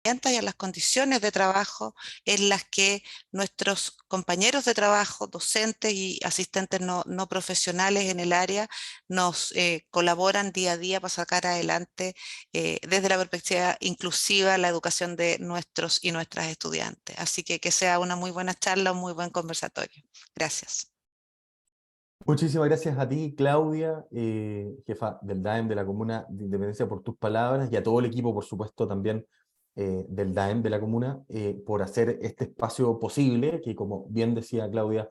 y a las condiciones de trabajo en las que nuestros compañeros de trabajo, docentes y asistentes no profesionales en el área nos colaboran día a día para sacar adelante desde la perspectiva inclusiva la educación de nuestros y nuestras estudiantes. Así que sea una muy buena charla, un muy buen conversatorio. Gracias. Muchísimas gracias a ti, Claudia, jefa del DAEM de la Comuna de Independencia, por tus palabras, y a todo el equipo, por supuesto, también del DAEM de la Comuna, por hacer este espacio posible, que como bien decía Claudia,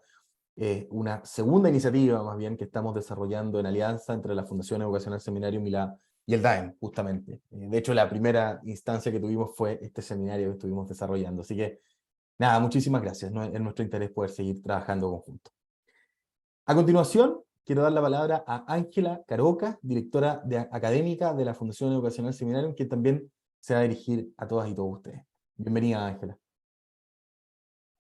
una segunda iniciativa más bien que estamos desarrollando en alianza entre la Fundación Educacional Seminarium y el DAEM, justamente. De hecho, la primera instancia que tuvimos fue este seminario que estuvimos desarrollando. Así que, nada, muchísimas gracias. ¿No? Es nuestro interés poder seguir trabajando conjunto. A continuación, quiero dar la palabra a Ángela Caroca, directora académica de la Fundación Educacional Seminarium, que también se va a dirigir a todas y todos ustedes. Bienvenida, Ángela.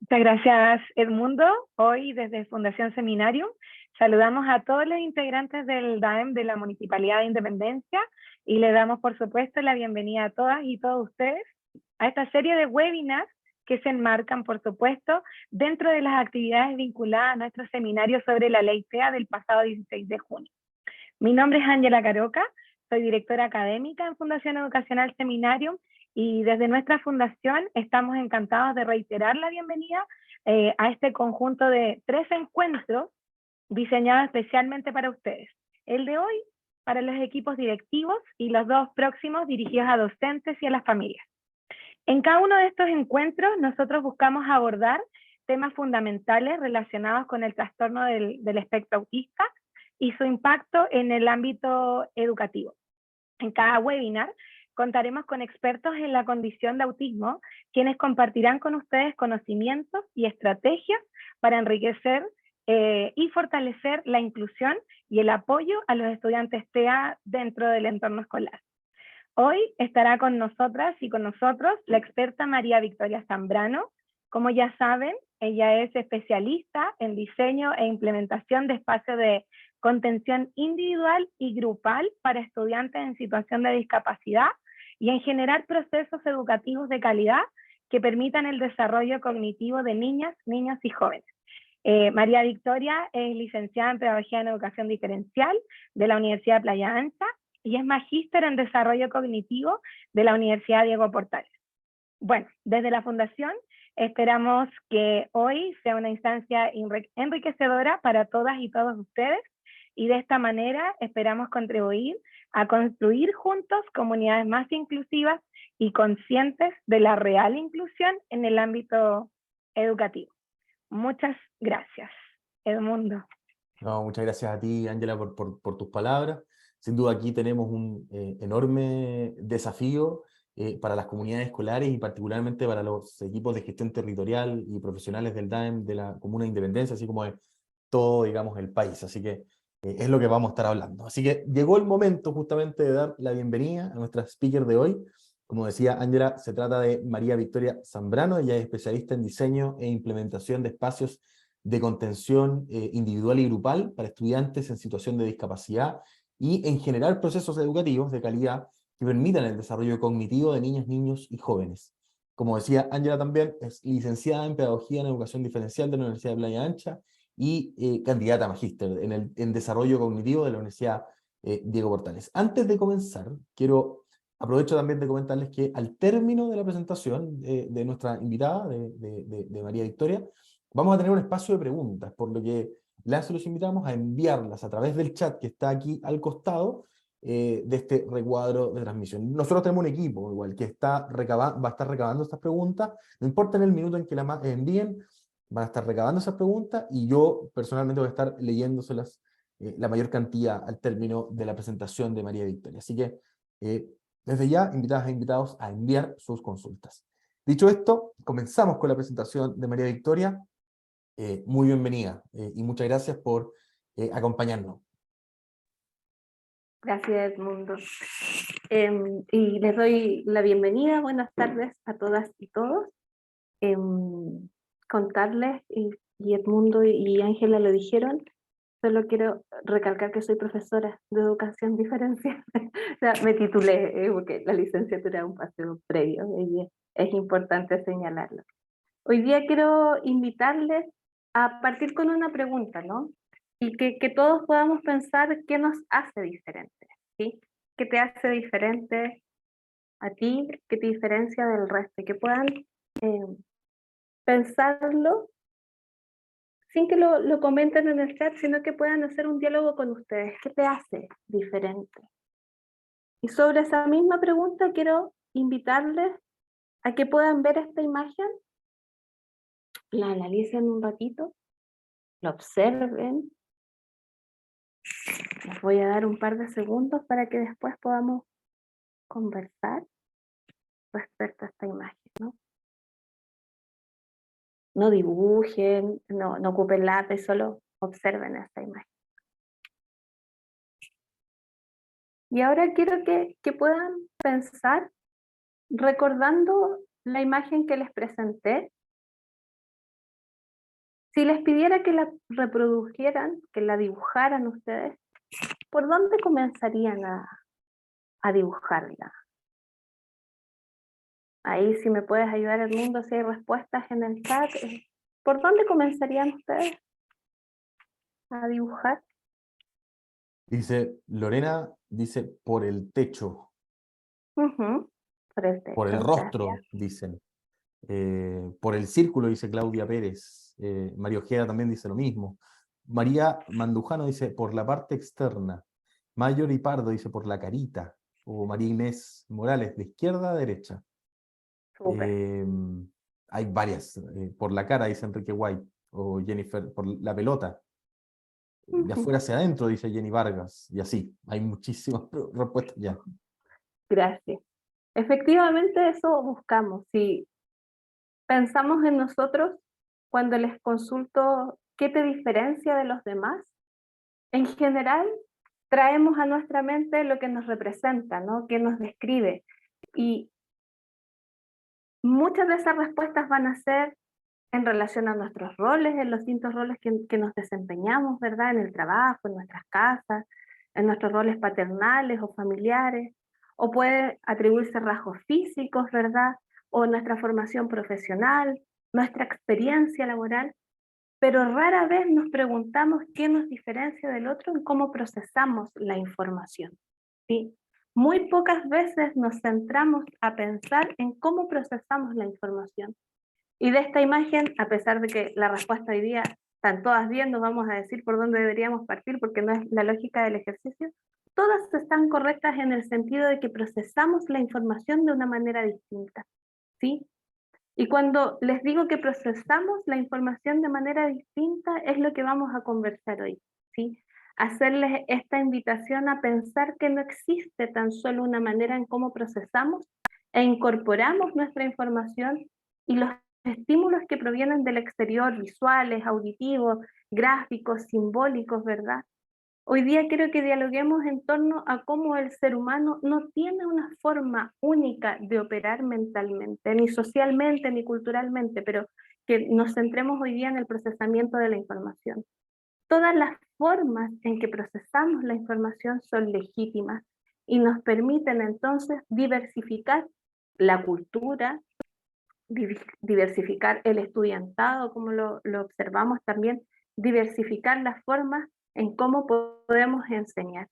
Muchas gracias, Edmundo. Hoy, desde Fundación Seminarium, saludamos a todos los integrantes del DAEM de la Municipalidad de Independencia y le damos, por supuesto, la bienvenida a todas y todos ustedes a esta serie de webinars que se enmarcan, por supuesto, dentro de las actividades vinculadas a nuestro seminario sobre la Ley TEA del pasado 16 de junio. Mi nombre es Ángela Caroca, soy directora académica en Fundación Educacional Seminarium y desde nuestra fundación estamos encantados de reiterar la bienvenida a este conjunto de 3 encuentros diseñados especialmente para ustedes. El de hoy para los equipos directivos y los 2 próximos dirigidos a docentes y a las familias. En cada uno de estos encuentros nosotros buscamos abordar temas fundamentales relacionados con el trastorno del espectro autista y su impacto en el ámbito educativo. En cada webinar contaremos con expertos en la condición de autismo, quienes compartirán con ustedes conocimientos y estrategias para enriquecer y fortalecer la inclusión y el apoyo a los estudiantes TEA dentro del entorno escolar. Hoy estará con nosotras y con nosotros la experta María Victoria Zambrano. Como ya saben, ella es especialista en diseño e implementación de espacios de contención individual y grupal para estudiantes en situación de discapacidad y en generar procesos educativos de calidad que permitan el desarrollo cognitivo de niñas, niños y jóvenes. María Victoria es licenciada en Pedagogía en Educación Diferencial de la Universidad de Playa Ancha y es magíster en Desarrollo Cognitivo de la Universidad Diego Portales. Bueno, desde la Fundación esperamos que hoy sea una instancia enriquecedora para todas y todos ustedes y de esta manera esperamos contribuir a construir juntos comunidades más inclusivas y conscientes de la real inclusión en el ámbito educativo. Muchas gracias, Edmundo. No, muchas gracias a ti, Ángela, por tus palabras. Sin duda aquí tenemos un enorme desafío para las comunidades escolares y particularmente para los equipos de gestión territorial y profesionales del DAEM de la Comuna de Independencia, así como de todo, digamos, el país. Así que es lo que vamos a estar hablando. Así que llegó el momento justamente de dar la bienvenida a nuestra speaker de hoy. Como decía Ángela, se trata de María Victoria Zambrano. Ella es especialista en diseño e implementación de espacios de contención individual y grupal para estudiantes en situación de discapacidad y en generar procesos educativos de calidad que permitan el desarrollo cognitivo de niñas, niños y jóvenes. Como decía Ángela también, es licenciada en Pedagogía en Educación Diferencial de la Universidad de Playa Ancha y candidata a magíster en Desarrollo Cognitivo de la Universidad Diego Portales. Antes de comenzar, aprovecho también de comentarles que al término de la presentación de nuestra invitada, de María Victoria, vamos a tener un espacio de preguntas, por lo que los invitamos a enviarlas a través del chat que está aquí al costado de este recuadro de transmisión. Nosotros tenemos un equipo igual que va a estar recabando estas preguntas, no importa en el minuto en que las envíen, van a estar recabando esas preguntas y yo personalmente voy a estar leyéndoselas la mayor cantidad al término de la presentación de María Victoria. Así que desde ya, invitadas e invitados a enviar sus consultas. Dicho esto, comenzamos con la presentación de María Victoria. Muy bienvenida y muchas gracias por acompañarnos. Gracias, Edmundo. Y les doy la bienvenida, buenas tardes a todas y todos. Contarles, y Edmundo y Ángela lo dijeron, Solo quiero recalcar que soy profesora de educación diferencial. O sea, me titulé porque la licenciatura es un paseo previo y es importante señalarlo. Hoy día quiero invitarles a partir con una pregunta, ¿no? Y que todos podamos pensar qué nos hace diferentes, ¿sí? ¿Qué te hace diferente a ti? ¿Qué te diferencia del resto? Y que puedan pensarlo sin que lo comenten en el chat, sino que puedan hacer un diálogo con ustedes. ¿Qué te hace diferente? Y sobre esa misma pregunta quiero invitarles a que puedan ver esta imagen, la analicen un ratito, la observen. Les voy a dar un par de segundos para que después podamos conversar respecto a esta imagen, ¿no? No dibujen, no ocupen lápiz, solo observen esta imagen. Y ahora quiero que puedan pensar recordando la imagen que les presenté. Si les pidiera que la reprodujeran, que la dibujaran ustedes, ¿por dónde comenzarían a dibujarla? Ahí si me puedes ayudar, Edmundo, si hay respuestas en el chat, ¿por dónde comenzarían ustedes a dibujar? Dice, Lorena dice, por el techo, Por el por el techo, rostro, dicen. Por el círculo, dice Claudia Pérez. María Ojeda también dice lo mismo. María Mandujano dice, por la parte externa. Mayor y Pardo dice, por la carita. O María Inés Morales, de izquierda a derecha. Súper. Hay varias. Por la cara, dice Enrique White. O Jennifer, por la pelota. De afuera hacia adentro, dice Jenny Vargas. Y así. Hay muchísimas respuestas ya. Gracias. Efectivamente eso buscamos. Si pensamos en nosotros, cuando les consulto qué te diferencia de los demás, en general traemos a nuestra mente lo que nos representa, ¿no? Que nos describe. Y muchas de esas respuestas van a ser en relación a nuestros roles, en los distintos roles que nos desempeñamos, ¿verdad? En el trabajo, en nuestras casas, en nuestros roles paternales o familiares, o puede atribuirse a rasgos físicos, ¿verdad? O nuestra formación profesional, nuestra experiencia laboral, pero rara vez nos preguntamos qué nos diferencia del otro en cómo procesamos la información, ¿sí? Muy pocas veces nos centramos a pensar en cómo procesamos la información. Y de esta imagen, a pesar de que la respuesta hoy día están todas bien, no vamos a decir por dónde deberíamos partir porque no es la lógica del ejercicio, todas están correctas en el sentido de que procesamos la información de una manera distinta, ¿sí? Y cuando les digo que procesamos la información de manera distinta, es lo que vamos a conversar hoy, ¿sí? Hacerles esta invitación a pensar que no existe tan solo una manera en cómo procesamos e incorporamos nuestra información y los estímulos que provienen del exterior, visuales, auditivos, gráficos, simbólicos, ¿verdad? Hoy día quiero que dialoguemos en torno a cómo el ser humano no tiene una forma única de operar mentalmente, ni socialmente, ni culturalmente, pero que nos centremos hoy día en el procesamiento de la información. Todas las formas en que procesamos la información son legítimas y nos permiten entonces diversificar la cultura, diversificar el estudiantado, como lo observamos también, diversificar las formas en cómo podemos enseñar.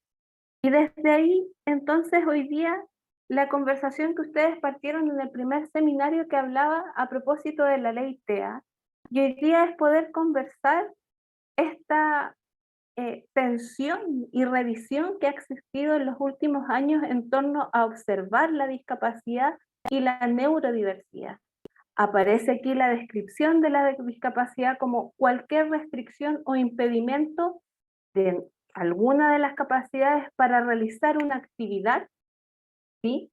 Y desde ahí, entonces, hoy día, la conversación que ustedes partieron en el primer seminario que hablaba a propósito de la ley TEA, y hoy día es poder conversar esta tensión y revisión que ha existido en los últimos años en torno a observar la discapacidad y la neurodiversidad. Aparece aquí la descripción de la discapacidad como cualquier restricción o impedimento de alguna de las capacidades para realizar una actividad, ¿sí?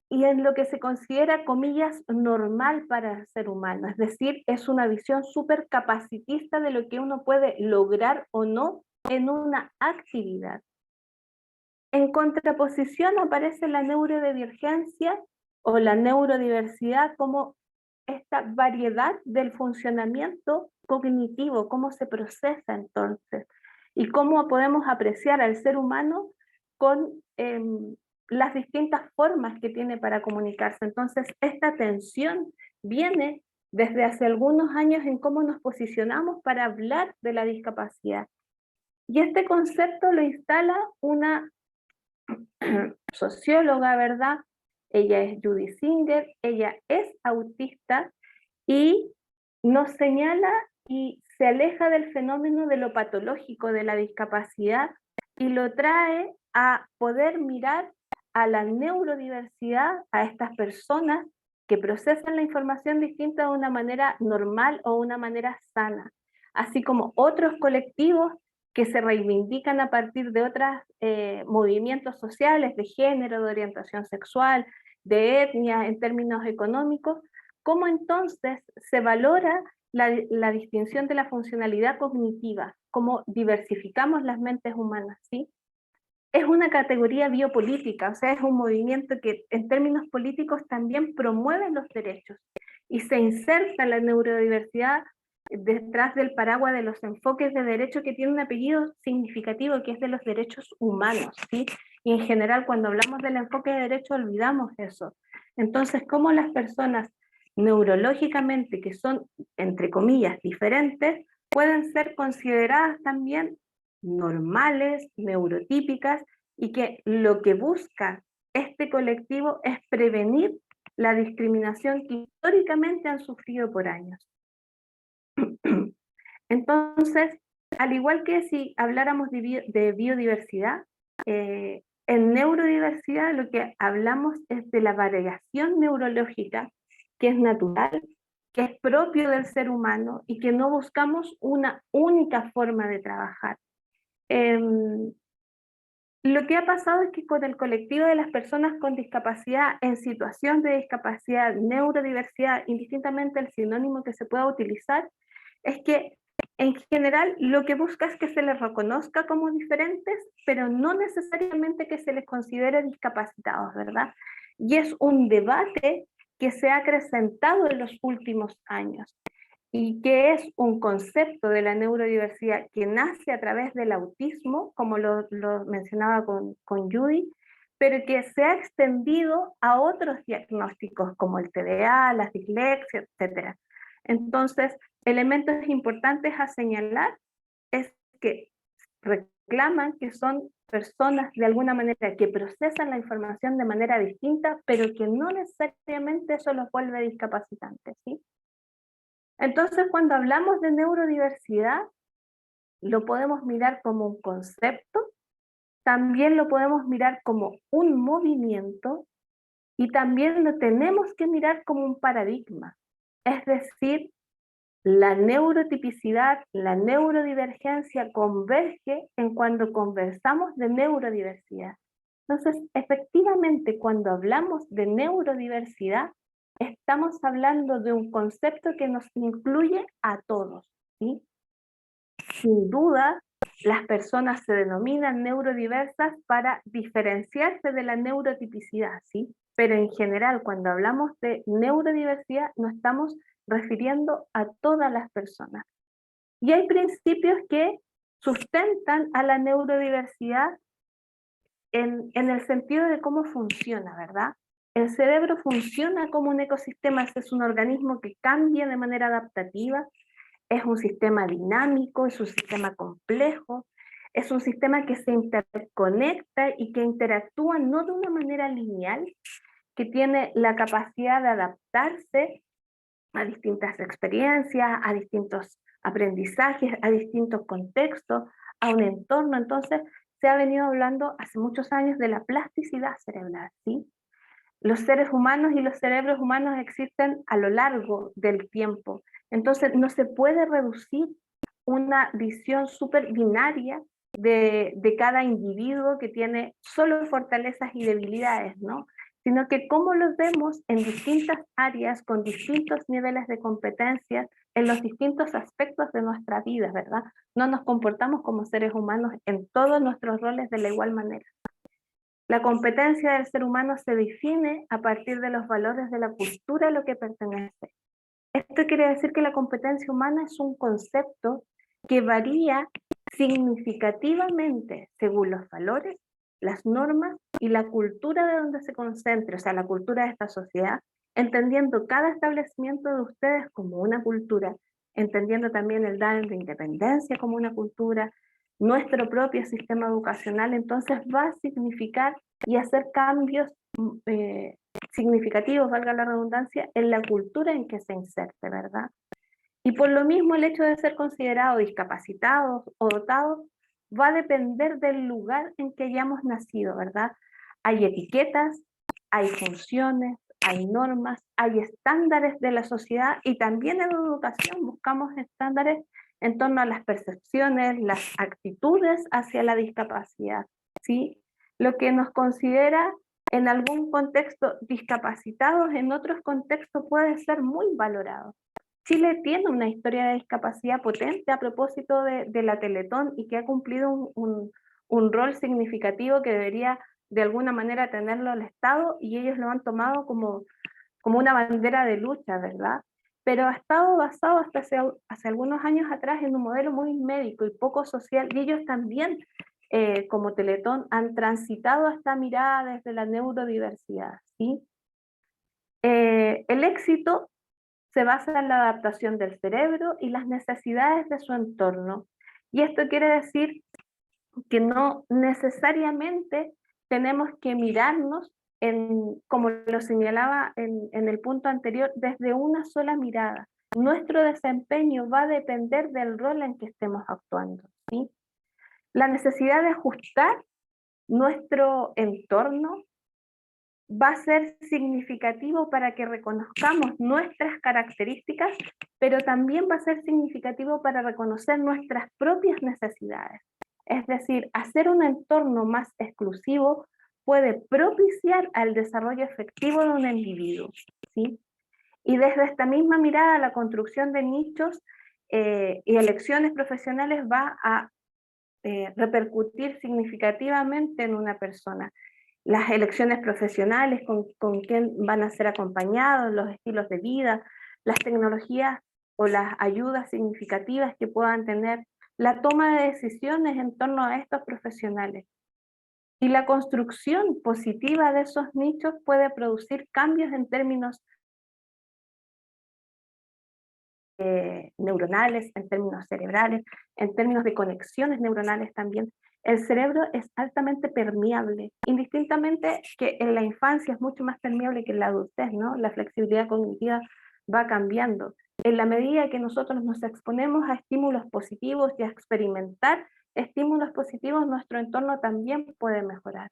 Y en lo que se considera, comillas, normal para el ser humano, es decir, es una visión súper capacitista de lo que uno puede lograr o no en una actividad. En contraposición aparece la neurodivergencia o la neurodiversidad como esta variedad del funcionamiento cognitivo, cómo se procesa entonces, y cómo podemos apreciar al ser humano con las distintas formas que tiene para comunicarse. Entonces, esta tensión viene desde hace algunos años en cómo nos posicionamos para hablar de la discapacidad. Y este concepto lo instala una socióloga, ¿verdad? Ella es Judy Singer, ella es autista y nos señala y se aleja del fenómeno de lo patológico de la discapacidad y lo trae a poder mirar a la neurodiversidad, a estas personas que procesan la información distinta de una manera normal o una manera sana, así como otros colectivos que se reivindican a partir de otros movimientos sociales, de género, de orientación sexual, de etnia, en términos económicos, cómo entonces se valora la distinción de la funcionalidad cognitiva, cómo diversificamos las mentes humanas, ¿sí? Es una categoría biopolítica, o sea, es un movimiento que en términos políticos también promueve los derechos y se inserta la neurodiversidad detrás del paraguas de los enfoques de derecho que tiene un apellido significativo que es de los derechos humanos, ¿sí? Y en general cuando hablamos del enfoque de derecho olvidamos eso. Entonces, ¿cómo las personas neurológicamente que son, entre comillas, diferentes, pueden ser consideradas también normales, neurotípicas, y que lo que busca este colectivo es prevenir la discriminación que históricamente han sufrido por años? Entonces, al igual que si habláramos de biodiversidad, en neurodiversidad lo que hablamos es de la variación neurológica que es natural, que es propio del ser humano y que no buscamos una única forma de trabajar. Lo que ha pasado es que con el colectivo de las personas con discapacidad, en situación de discapacidad, neurodiversidad, indistintamente el sinónimo que se pueda utilizar, es que en general lo que busca es que se les reconozca como diferentes, pero no necesariamente que se les considere discapacitados, ¿verdad? Y es un debate que se ha acrecentado en los últimos años y que es un concepto de la neurodiversidad que nace a través del autismo, como lo mencionaba con Judy, pero que se ha extendido a otros diagnósticos como el TDA, la dislexia, etc. Entonces, elementos importantes a señalar es que reclaman que son personas de alguna manera que procesan la información de manera distinta, pero que no necesariamente eso los vuelve discapacitantes, ¿sí? Entonces, cuando hablamos de neurodiversidad, lo podemos mirar como un concepto, también lo podemos mirar como un movimiento y también lo tenemos que mirar como un paradigma. Es decir, la neurotipicidad, la neurodivergencia converge en cuando conversamos de neurodiversidad. Entonces, efectivamente, cuando hablamos de neurodiversidad, estamos hablando de un concepto que nos incluye a todos, ¿sí? Sin duda, las personas se denominan neurodiversas para diferenciarse de la neurotipicidad, ¿sí? Pero en general, cuando hablamos de neurodiversidad, nos estamos refiriendo a todas las personas. Y hay principios que sustentan a la neurodiversidad en el sentido de cómo funciona, ¿verdad? El cerebro funciona como un ecosistema, es un organismo que cambia de manera adaptativa, es un sistema dinámico, es un sistema complejo, es un sistema que se interconecta y que interactúa no de una manera lineal, que tiene la capacidad de adaptarse a distintas experiencias, a distintos aprendizajes, a distintos contextos, a un entorno. Entonces, se ha venido hablando hace muchos años de la plasticidad cerebral, ¿sí? Los seres humanos y los cerebros humanos existen a lo largo del tiempo. Entonces, no se puede reducir una visión súper binaria de cada individuo que tiene solo fortalezas y debilidades, ¿no? Sino que cómo los vemos en distintas áreas, con distintos niveles de competencia, en los distintos aspectos de nuestra vida, ¿verdad? No nos comportamos como seres humanos en todos nuestros roles de la igual manera. La competencia del ser humano se define a partir de los valores de la cultura a lo que pertenece. Esto quiere decir que la competencia humana es un concepto que varía significativamente según los valores, las normas y la cultura de donde se concentre, o sea, la cultura de esta sociedad, entendiendo cada establecimiento de ustedes como una cultura, entendiendo también el DAEM de independencia como una cultura, nuestro propio sistema educacional, entonces va a significar y hacer cambios significativos, valga la redundancia, en la cultura en que se inserte, ¿verdad? Y por lo mismo el hecho de ser considerados discapacitados o dotados va a depender del lugar en que hayamos nacido, ¿verdad? Hay etiquetas, hay funciones, hay normas, hay estándares de la sociedad y también en la educación buscamos estándares en torno a las percepciones, las actitudes hacia la discapacidad, ¿sí? Lo que nos considera en algún contexto discapacitados, en otros contextos puede ser muy valorado. Chile tiene una historia de discapacidad potente a propósito de la Teletón y que ha cumplido un rol significativo que debería de alguna manera tenerlo el Estado y ellos lo han tomado como una bandera de lucha, ¿verdad? Pero ha estado basado hasta hace algunos años atrás en un modelo muy médico y poco social y ellos también, como Teletón, han transitado esta mirada desde la neurodiversidad, ¿sí? El éxito se basa en la adaptación del cerebro y las necesidades de su entorno. Y esto quiere decir que no necesariamente tenemos que mirarnos, como lo señalaba en el punto anterior, desde una sola mirada. Nuestro desempeño va a depender del rol en que estemos actuando, ¿sí? La necesidad de ajustar nuestro entorno va a ser significativo para que reconozcamos nuestras características, pero también va a ser significativo para reconocer nuestras propias necesidades. Es decir, hacer un entorno más exclusivo puede propiciar al desarrollo efectivo de un individuo, ¿sí? Y desde esta misma mirada, la construcción de nichos y elecciones profesionales va a repercutir significativamente en una persona. Las elecciones profesionales, con quién van a ser acompañados, los estilos de vida, las tecnologías o las ayudas significativas que puedan tener, la toma de decisiones en torno a estos profesionales. Y la construcción positiva de esos nichos puede producir cambios en términos neuronales, en términos cerebrales, en términos de conexiones neuronales también. El cerebro es altamente permeable, indistintamente que en la infancia es mucho más permeable que en la adultez, ¿no? La flexibilidad cognitiva va cambiando. En la medida que nosotros nos exponemos a estímulos positivos y a experimentar estímulos positivos, nuestro entorno también puede mejorar.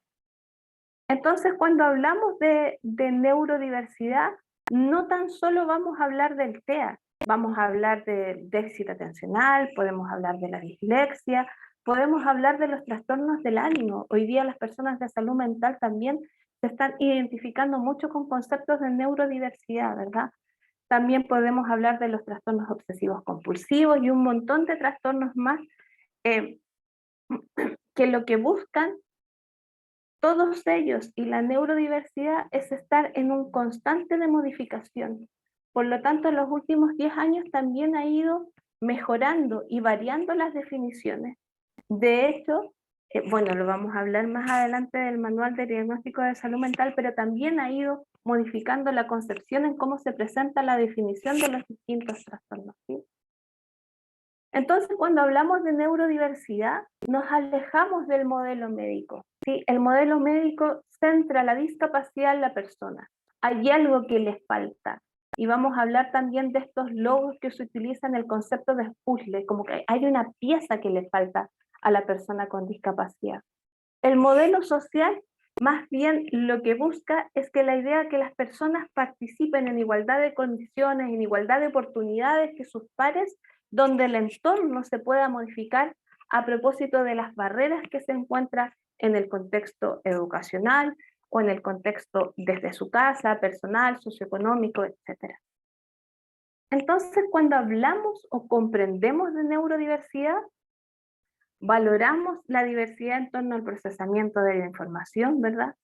Entonces, cuando hablamos de neurodiversidad, no tan solo vamos a hablar del TEA, vamos a hablar del déficit atencional, podemos hablar de la dislexia, podemos hablar de los trastornos del ánimo. Hoy día las personas de salud mental también se están identificando mucho con conceptos de neurodiversidad, ¿verdad? También podemos hablar de los trastornos obsesivos compulsivos y un montón de trastornos más que lo que buscan todos ellos y la neurodiversidad es estar en un constante de modificación. Por lo tanto, en los últimos 10 años también ha ido mejorando y variando las definiciones. De hecho, bueno, lo vamos a hablar más adelante del Manual de Diagnóstico de Salud Mental, pero también ha ido modificando la concepción en cómo se presenta la definición de los distintos trastornos, ¿sí? Entonces, cuando hablamos de neurodiversidad, nos alejamos del modelo médico, ¿sí? El modelo médico centra la discapacidad en la persona. Hay algo que les falta. Y vamos a hablar también de estos logos que se utilizan en el concepto de puzzle, como que hay una pieza que le falta a la persona con discapacidad. El modelo social, más bien lo que busca es que la idea de que las personas participen en igualdad de condiciones, en igualdad de oportunidades que sus pares, donde el entorno se pueda modificar a propósito de las barreras que se encuentran en el contexto educacional o en el contexto desde su casa, personal, socioeconómico, etc. Entonces, cuando hablamos o comprendemos de neurodiversidad, valoramos la diversidad en torno al procesamiento de la información, ¿verdad?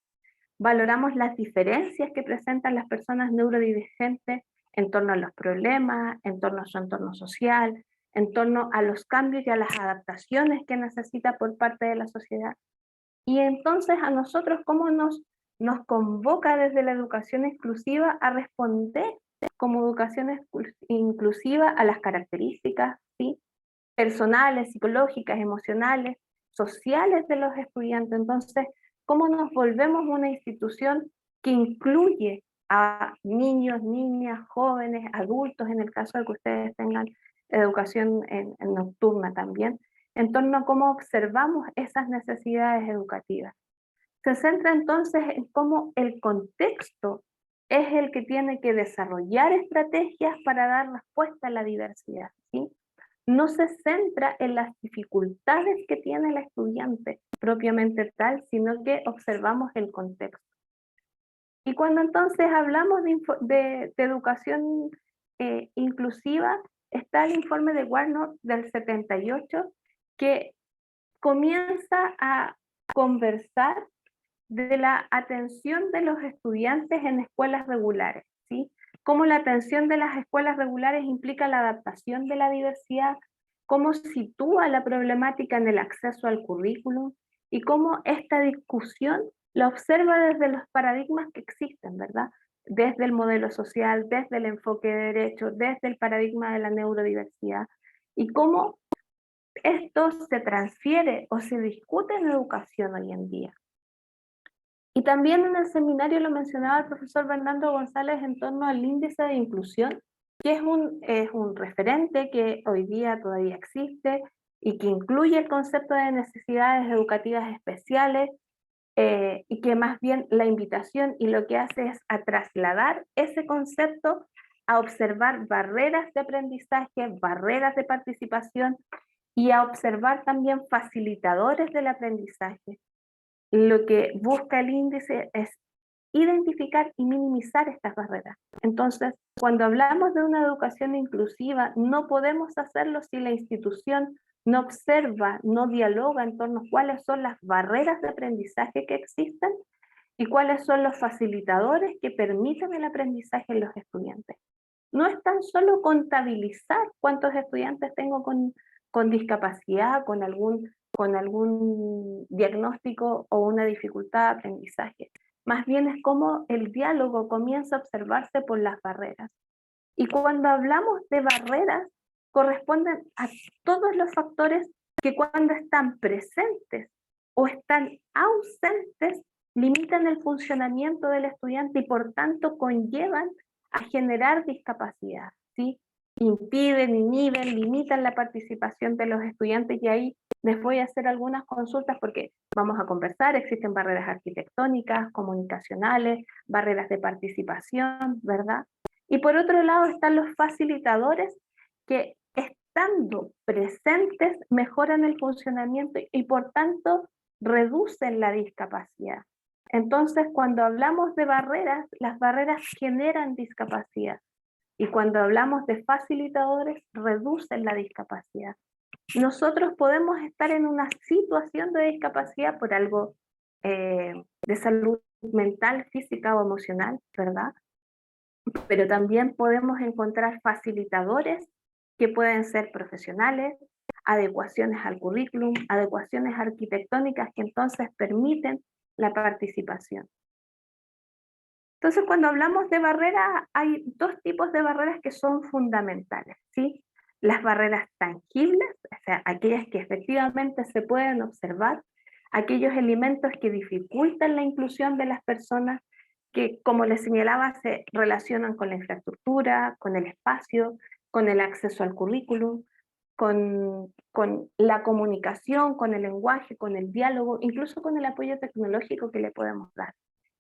Valoramos las diferencias que presentan las personas neurodivergentes en torno a los problemas, en torno a su entorno social, en torno a los cambios y a las adaptaciones que necesita por parte de la sociedad. Y entonces a nosotros, ¿cómo nos convoca desde la educación exclusiva a responder como educación inclusiva a las características, ¿sí?, personales, psicológicas, emocionales, sociales de los estudiantes? Entonces, ¿cómo nos volvemos una institución que incluye a niños, niñas, jóvenes, adultos, en el caso de que ustedes tengan educación en nocturna también, en torno a cómo observamos esas necesidades educativas? Se centra entonces en cómo el contexto es el que tiene que desarrollar estrategias para dar respuesta a la diversidad, ¿sí? No se centra en las dificultades que tiene el estudiante propiamente tal, sino que observamos el contexto. Y cuando entonces hablamos de educación inclusiva, está el informe de Warnock del 78, que comienza a conversar de la atención de los estudiantes en escuelas regulares, ¿sí? Cómo la atención de las escuelas regulares implica la adaptación de la diversidad, cómo sitúa la problemática en el acceso al currículum y cómo esta discusión la observa desde los paradigmas que existen, ¿verdad? Desde el modelo social, desde el enfoque de derecho, desde el paradigma de la neurodiversidad, y cómo esto se transfiere o se discute en educación hoy en día. Y también en el seminario lo mencionaba el profesor Bernardo González en torno al índice de inclusión, que es un referente que hoy día todavía existe y que incluye el concepto de necesidades educativas especiales, y que más bien la invitación y lo que hace es a trasladar ese concepto a observar barreras de aprendizaje, barreras de participación, y a observar también facilitadores del aprendizaje. Lo que busca el índice es identificar y minimizar estas barreras. Entonces, cuando hablamos de una educación inclusiva, no podemos hacerlo si la institución no observa, no dialoga en torno a cuáles son las barreras de aprendizaje que existen y cuáles son los facilitadores que permiten el aprendizaje en los estudiantes. No es tan solo contabilizar cuántos estudiantes tengo con discapacidad, con algún diagnóstico o una dificultad de aprendizaje. Más bien es cómo el diálogo comienza a observarse por las barreras. Y cuando hablamos de barreras, corresponden a todos los factores que cuando están presentes o están ausentes, limitan el funcionamiento del estudiante y por tanto conllevan a generar discapacidad, ¿sí? Impiden, inhiben, limitan la participación de los estudiantes, y ahí les voy a hacer algunas consultas porque vamos a conversar. Existen barreras arquitectónicas, comunicacionales, barreras de participación, ¿verdad? Y por otro lado están los facilitadores que, estando presentes, mejoran el funcionamiento y por tanto reducen la discapacidad. Entonces, cuando hablamos de barreras, las barreras generan discapacidad. Y cuando hablamos de facilitadores, reducen la discapacidad. Nosotros podemos estar en una situación de discapacidad por algo de salud mental, física o emocional, ¿verdad? Pero también podemos encontrar facilitadores que pueden ser profesionales, adecuaciones al currículum, adecuaciones arquitectónicas que entonces permiten la participación. Entonces, cuando hablamos de barreras, hay dos tipos de barreras que son fundamentales, ¿sí? Las barreras tangibles, o sea, aquellas que efectivamente se pueden observar, aquellos elementos que dificultan la inclusión de las personas, que, como les señalaba, se relacionan con la infraestructura, con el espacio, con el acceso al currículum, con la comunicación, con el lenguaje, con el diálogo, incluso con el apoyo tecnológico que le podemos dar.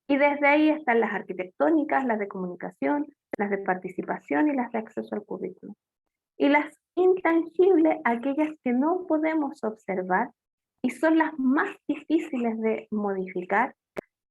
Y desde ahí están las arquitectónicas, las de comunicación, las de participación y las de acceso al currículum. Y las intangibles, aquellas que no podemos observar y son las más difíciles de modificar,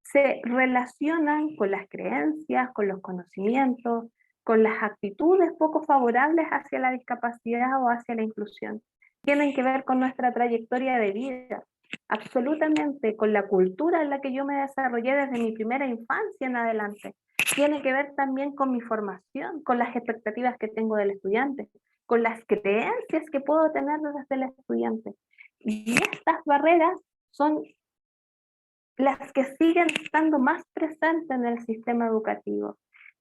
se relacionan con las creencias, con los conocimientos, con las actitudes poco favorables hacia la discapacidad o hacia la inclusión. Tienen que ver con nuestra trayectoria de vida. absolutamente con la cultura en la que yo me desarrollé desde mi primera infancia en adelante. Tiene que ver también con mi formación, con las expectativas que tengo del estudiante, con las creencias que puedo tener desde el estudiante. Y estas barreras son las que siguen estando más presentes en el sistema educativo.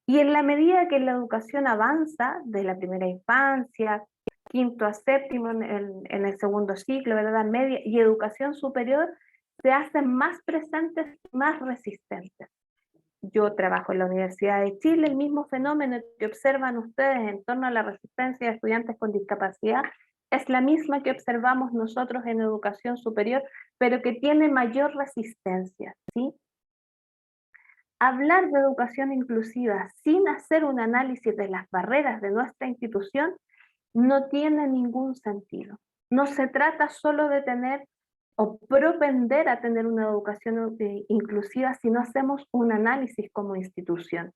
Y en la medida que la educación avanza, de la primera infancia, quinto a séptimo en el segundo ciclo, ¿verdad? Media y educación superior, se hacen más presentes, más resistentes. Yo trabajo en la Universidad de Chile, el mismo fenómeno que observan ustedes en torno a la resistencia de estudiantes con discapacidad es la misma que observamos nosotros en educación superior, pero que tiene mayor resistencia, ¿sí? Hablar de educación inclusiva sin hacer un análisis de las barreras de nuestra institución no tiene ningún sentido. No se trata solo de tener o propender a tener una educación inclusiva si no hacemos un análisis como institución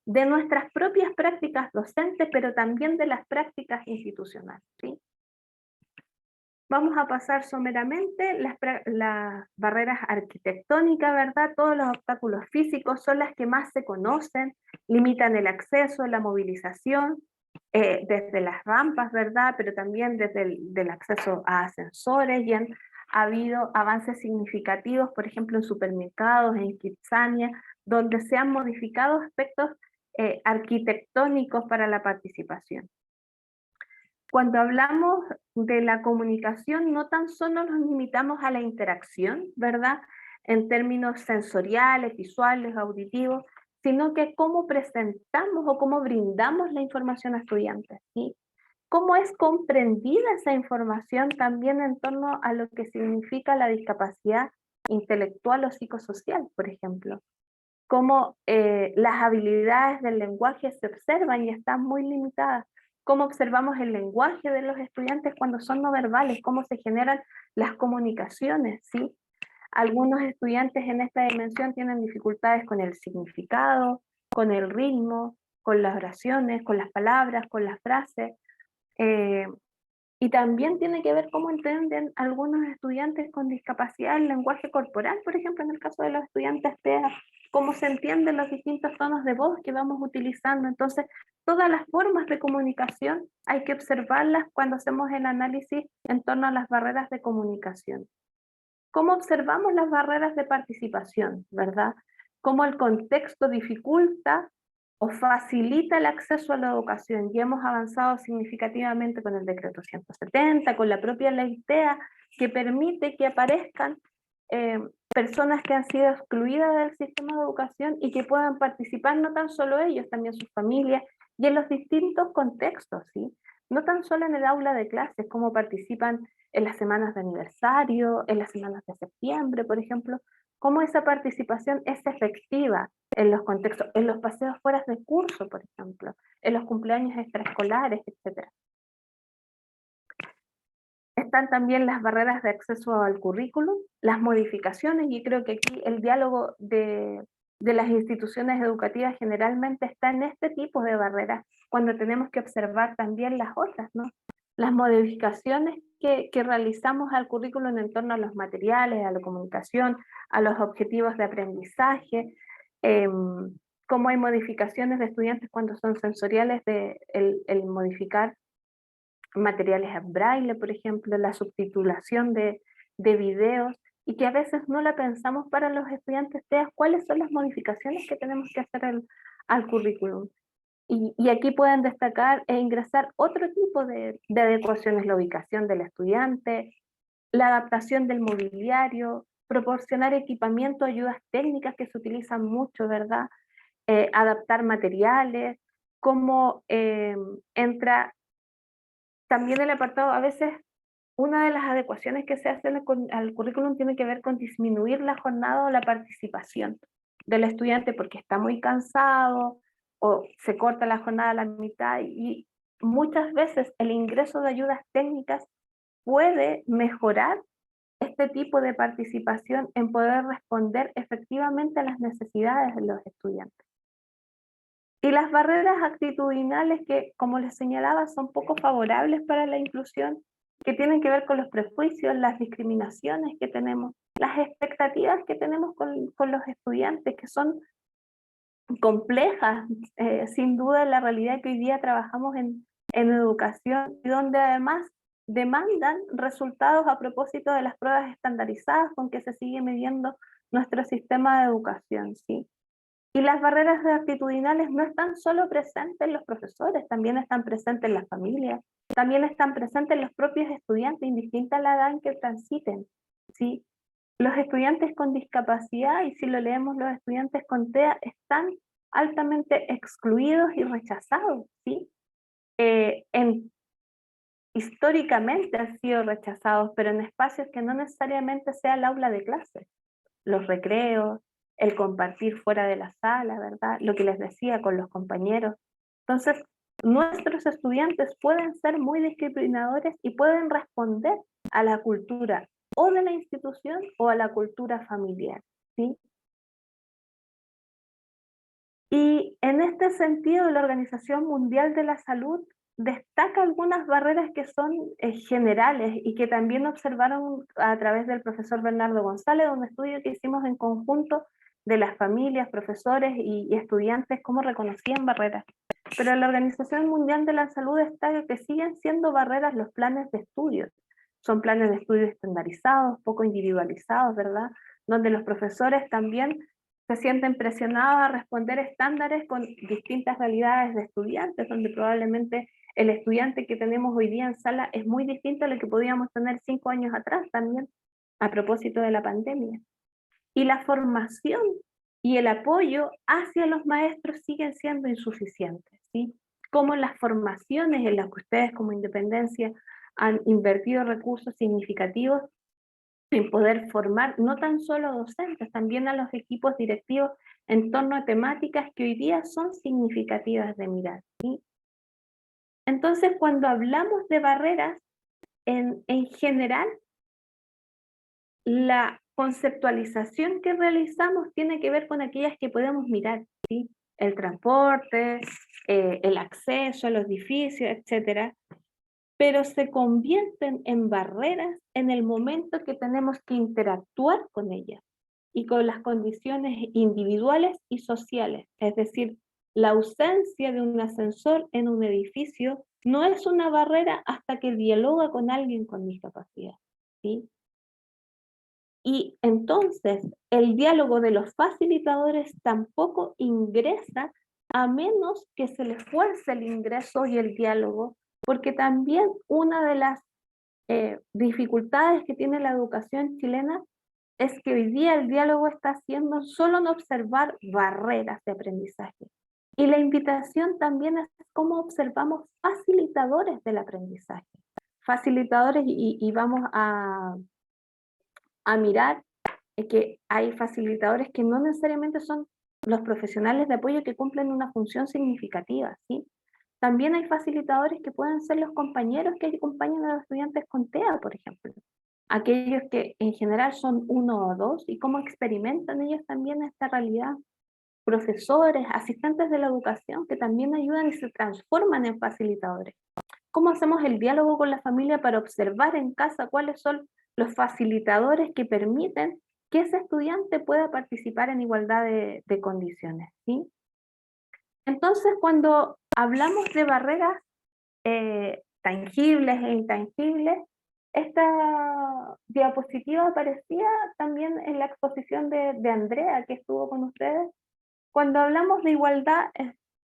de nuestras propias prácticas docentes, pero también de las prácticas institucionales, ¿sí? Vamos a pasar someramente las barreras arquitectónicas, ¿verdad? Todos los obstáculos físicos son las que más se conocen, limitan el acceso, la movilización, desde las rampas, ¿verdad? Pero también desde el acceso a ascensores, y ha habido avances significativos, por ejemplo, en supermercados, en Kitsania, donde se han modificado aspectos arquitectónicos para la participación. Cuando hablamos de la comunicación, no tan solo nos limitamos a la interacción, ¿verdad? En términos sensoriales, visuales, auditivos, sino que cómo presentamos o cómo brindamos la información a estudiantes, ¿sí? Cómo es comprendida esa información también en torno a lo que significa la discapacidad intelectual o psicosocial, por ejemplo. Cómo las habilidades del lenguaje se observan y están muy limitadas. Cómo observamos el lenguaje de los estudiantes cuando son no verbales, cómo se generan las comunicaciones, ¿sí? Algunos estudiantes en esta dimensión tienen dificultades con el significado, con el ritmo, con las oraciones, con las palabras, con las frases. Y también tiene que ver cómo entienden algunos estudiantes con discapacidad el lenguaje corporal, por ejemplo, en el caso de los estudiantes TEA, cómo se entienden los distintos tonos de voz que vamos utilizando. Entonces, todas las formas de comunicación hay que observarlas cuando hacemos el análisis en torno a las barreras de comunicación. ¿Cómo observamos las barreras de participación, verdad? Cómo el contexto dificulta o facilita el acceso a la educación, y hemos avanzado significativamente con el decreto 170, con la propia ley TEA, que permite que aparezcan personas que han sido excluidas del sistema de educación y que puedan participar, no tan solo ellos, también sus familias, y en los distintos contextos, ¿sí? No tan solo en el aula de clases, como participan en las semanas de aniversario, en las semanas de septiembre, por ejemplo, cómo esa participación es efectiva en los contextos, en los paseos fuera de curso, por ejemplo, en los cumpleaños extraescolares, etc. Están también las barreras de acceso al currículum, las modificaciones, y creo que aquí el diálogo de las instituciones educativas generalmente está en este tipo de barreras, cuando tenemos que observar también las otras, ¿no? Las modificaciones que realizamos al currículum en torno a los materiales, a la comunicación, a los objetivos de aprendizaje, cómo hay modificaciones de estudiantes cuando son sensoriales, el modificar materiales en braille, por ejemplo, la subtitulación de videos, y que a veces no la pensamos para los estudiantes TEA, cuáles son las modificaciones que tenemos que hacer al currículum. Y aquí pueden destacar e ingresar otro tipo de adecuaciones: la ubicación del estudiante, la adaptación del mobiliario, proporcionar equipamiento, ayudas técnicas que se utilizan mucho, ¿verdad? Adaptar materiales, cómo entra también el apartado, a veces una de las adecuaciones que se hacen al currículum tiene que ver con disminuir la jornada o la participación del estudiante porque está muy cansado o se corta la jornada a la mitad, y muchas veces el ingreso de ayudas técnicas puede mejorar este tipo de participación en poder responder efectivamente a las necesidades de los estudiantes. Y las barreras actitudinales que, como les señalaba, son poco favorables para la inclusión, que tienen que ver con los prejuicios, las discriminaciones que tenemos, las expectativas que tenemos con los estudiantes, que son complejas, sin duda, la realidad que hoy día trabajamos en educación, y donde además demandan resultados a propósito de las pruebas estandarizadas con que se sigue midiendo nuestro sistema de educación, ¿sí? Y las barreras actitudinales no están solo presentes en los profesores, también están presentes en las familias, también están presentes en los propios estudiantes, indistinta la edad en que transiten, ¿sí? Los estudiantes con discapacidad, y si lo leemos, los estudiantes con TEA, están altamente excluidos y rechazados, ¿sí? Históricamente han sido rechazados, pero en espacios que no necesariamente sea el aula de clase, los recreos, el compartir fuera de la sala, ¿verdad? Lo que les decía con los compañeros. Entonces, nuestros estudiantes pueden ser muy discriminadores y pueden responder a la cultura o de la institución o a la cultura familiar, ¿sí? Y en este sentido, la Organización Mundial de la Salud destaca algunas barreras que son generales y que también observaron a través del profesor Bernardo González, un estudio que hicimos en conjunto de las familias, profesores y estudiantes, cómo reconocían barreras. Pero la Organización Mundial de la Salud destaca que siguen siendo barreras los planes de estudio. Son planes de estudio estandarizados, poco individualizados, ¿verdad? Donde los profesores también se sienten presionados a responder estándares con distintas realidades de estudiantes, donde probablemente el estudiante que tenemos hoy día en sala es muy distinto a lo que podíamos tener 5 años atrás también, a propósito de la pandemia. Y la formación y el apoyo hacia los maestros siguen siendo insuficientes, ¿sí? Como las formaciones en las que ustedes como Independencia han invertido recursos significativos en poder formar no tan solo a docentes, también a los equipos directivos en torno a temáticas que hoy día son significativas de mirar, ¿sí? Entonces, cuando hablamos de barreras, en general, la conceptualización que realizamos tiene que ver con aquellas que podemos mirar, ¿sí? El transporte, el acceso a los edificios, etcétera, pero se convierten en barreras en el momento que tenemos que interactuar con ellas y con las condiciones individuales y sociales. Es decir, la ausencia de un ascensor en un edificio no es una barrera hasta que dialoga con alguien con discapacidad, ¿sí? Y entonces el diálogo de los facilitadores tampoco ingresa a menos que se les fuerce el ingreso y el diálogo, porque también una de las dificultades que tiene la educación chilena es que hoy día el diálogo está haciendo solo en observar barreras de aprendizaje. Y la invitación también es cómo observamos facilitadores del aprendizaje. Facilitadores, y vamos a mirar que hay facilitadores que no necesariamente son los profesionales de apoyo que cumplen una función significativa, ¿sí? También hay facilitadores que pueden ser los compañeros que acompañan a los estudiantes con TEA, por ejemplo. Aquellos que en general son 1 o 2 y cómo experimentan ellos también esta realidad. Profesores, asistentes de la educación que también ayudan y se transforman en facilitadores. ¿Cómo hacemos el diálogo con la familia para observar en casa cuáles son los facilitadores que permiten que ese estudiante pueda participar en igualdad de condiciones, ¿sí? Entonces, cuando hablamos de barreras tangibles e intangibles, esta diapositiva aparecía también en la exposición de Andrea, que estuvo con ustedes. Cuando hablamos de igualdad,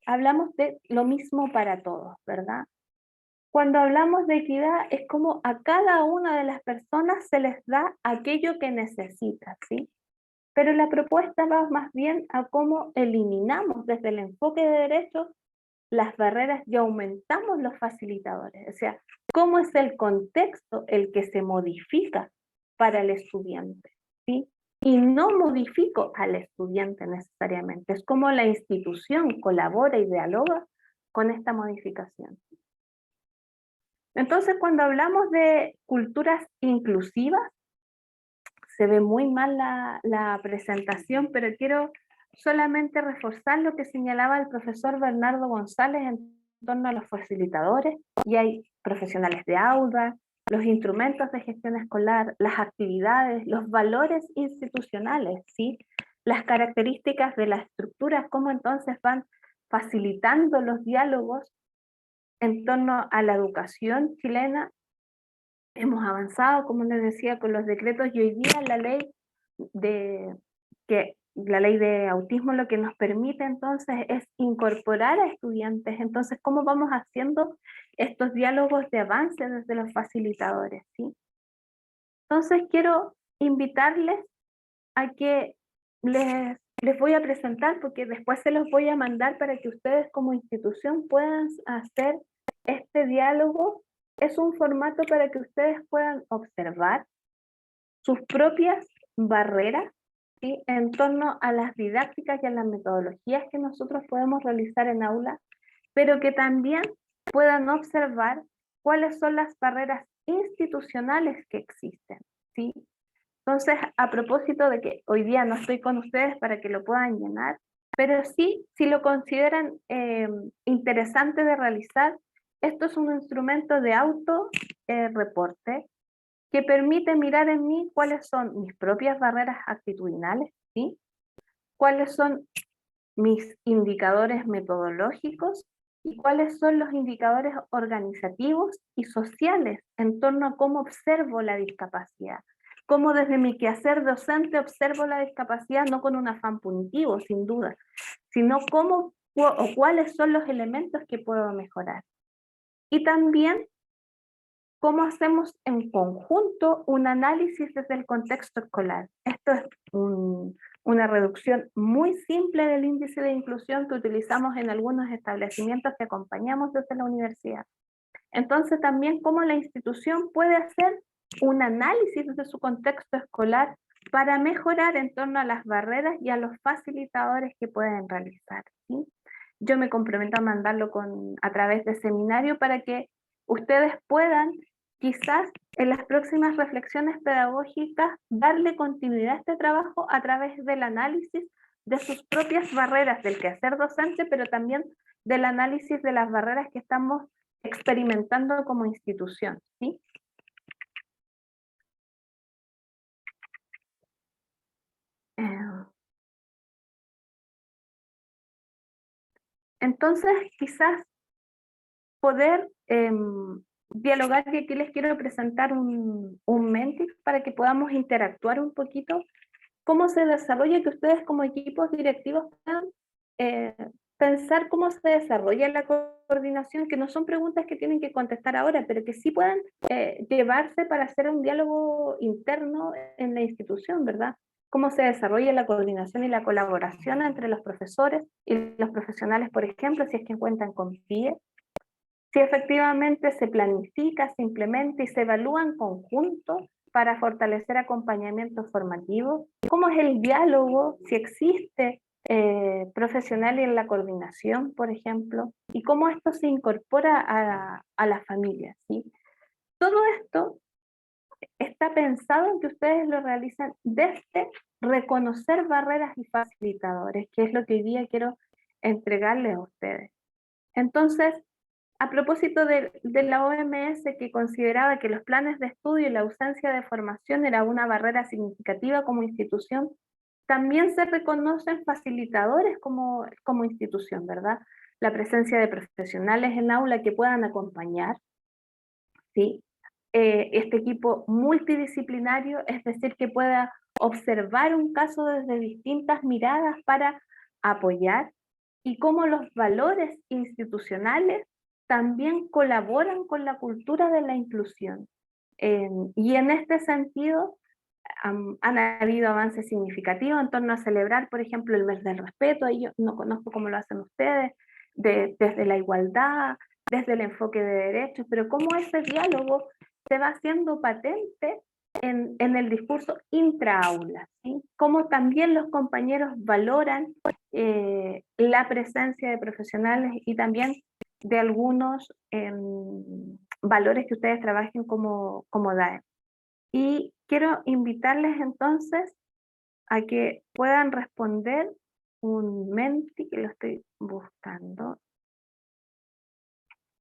hablamos de lo mismo para todos, ¿verdad? Cuando hablamos de equidad, es como a cada una de las personas se les da aquello que necesita, ¿sí? Pero la propuesta va más bien a cómo eliminamos desde el enfoque de derechos las barreras y aumentamos los facilitadores. O sea, cómo es el contexto el que se modifica para el estudiante, ¿sí? Y no modifico al estudiante necesariamente, es como la institución colabora y dialoga con esta modificación. Entonces, cuando hablamos de culturas inclusivas, se ve muy mal la presentación, pero quiero solamente reforzar lo que señalaba el profesor Bernardo González en torno a los facilitadores, y hay profesionales de aula, los instrumentos de gestión escolar, las actividades, los valores institucionales, ¿sí? Las características de las estructuras, cómo entonces van facilitando los diálogos en torno a la educación chilena. Hemos avanzado, como les decía, con los decretos y hoy día la ley de autismo lo que nos permite entonces es incorporar a estudiantes. Entonces, ¿cómo vamos haciendo estos diálogos de avance desde los facilitadores? ¿Sí? Entonces, quiero invitarles a que les voy a presentar, porque después se los voy a mandar para que ustedes como institución puedan hacer este diálogo. Es un formato para que ustedes puedan observar sus propias barreras, ¿sí? En torno a las didácticas y a las metodologías que nosotros podemos realizar en aula, pero que también puedan observar cuáles son las barreras institucionales que existen, ¿sí? Entonces, a propósito de que hoy día no estoy con ustedes para que lo puedan llenar, pero sí, si lo consideran interesante de realizar, esto es un instrumento de auto-reporte que permite mirar en mí cuáles son mis propias barreras actitudinales, ¿sí? Cuáles son mis indicadores metodológicos y cuáles son los indicadores organizativos y sociales en torno a cómo observo la discapacidad. Cómo desde mi quehacer docente observo la discapacidad, no con un afán punitivo, sin duda, sino cómo o cuáles son los elementos que puedo mejorar. Y también cómo hacemos en conjunto un análisis desde el contexto escolar. Esto es una reducción muy simple del índice de inclusión que utilizamos en algunos establecimientos que acompañamos desde la universidad. Entonces también cómo la institución puede hacer un análisis desde su contexto escolar para mejorar en torno a las barreras y a los facilitadores que pueden realizar, ¿sí? Yo me comprometo a mandarlo a través de seminario para que ustedes puedan, quizás en las próximas reflexiones pedagógicas, darle continuidad a este trabajo a través del análisis de sus propias barreras del quehacer docente, pero también del análisis de las barreras que estamos experimentando como institución, ¿sí? Entonces, quizás poder dialogar, y aquí les quiero presentar un Mentics para que podamos interactuar un poquito, cómo se desarrolla, que ustedes como equipos directivos puedan pensar cómo se desarrolla la coordinación, que no son preguntas que tienen que contestar ahora, pero que sí puedan llevarse para hacer un diálogo interno en la institución, ¿verdad? Cómo se desarrolla la coordinación y la colaboración entre los profesores y los profesionales, por ejemplo, si es que cuentan con PIE, si efectivamente se planifica, se implementa y se evalúa en conjunto para fortalecer acompañamiento formativo, cómo es el diálogo, si existe profesional en la coordinación, por ejemplo, y cómo esto se incorpora a la familia, ¿sí? Todo esto está pensado en que ustedes lo realicen desde reconocer barreras y facilitadores, que es lo que hoy día quiero entregarles a ustedes. Entonces, a propósito de la OMS, que consideraba que los planes de estudio y la ausencia de formación era una barrera significativa como institución, también se reconocen facilitadores como institución, ¿verdad? La presencia de profesionales en aula que puedan acompañar, ¿sí? Este equipo multidisciplinario, es decir, que pueda observar un caso desde distintas miradas para apoyar, y cómo los valores institucionales también colaboran con la cultura de la inclusión. Y en este sentido, han habido avances significativos en torno a celebrar, por ejemplo, el mes del respeto. Yo no conozco cómo lo hacen ustedes, desde la igualdad, desde el enfoque de derechos, pero cómo ese diálogo se va haciendo patente en el discurso intraaula, ¿sí? Cómo también los compañeros valoran la presencia de profesionales y también de algunos valores que ustedes trabajen como DAE. Y quiero invitarles entonces a que puedan responder un Menti, que lo estoy buscando,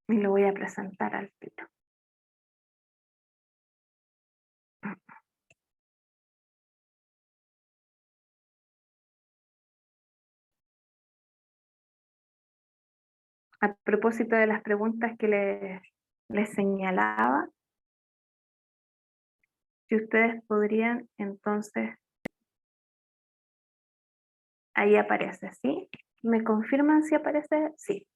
y lo voy a presentar al tiro. a propósito de las preguntas que les señalaba, si ustedes podrían, entonces, ahí aparece, ¿sí? ¿Me confirman si aparece? Sí.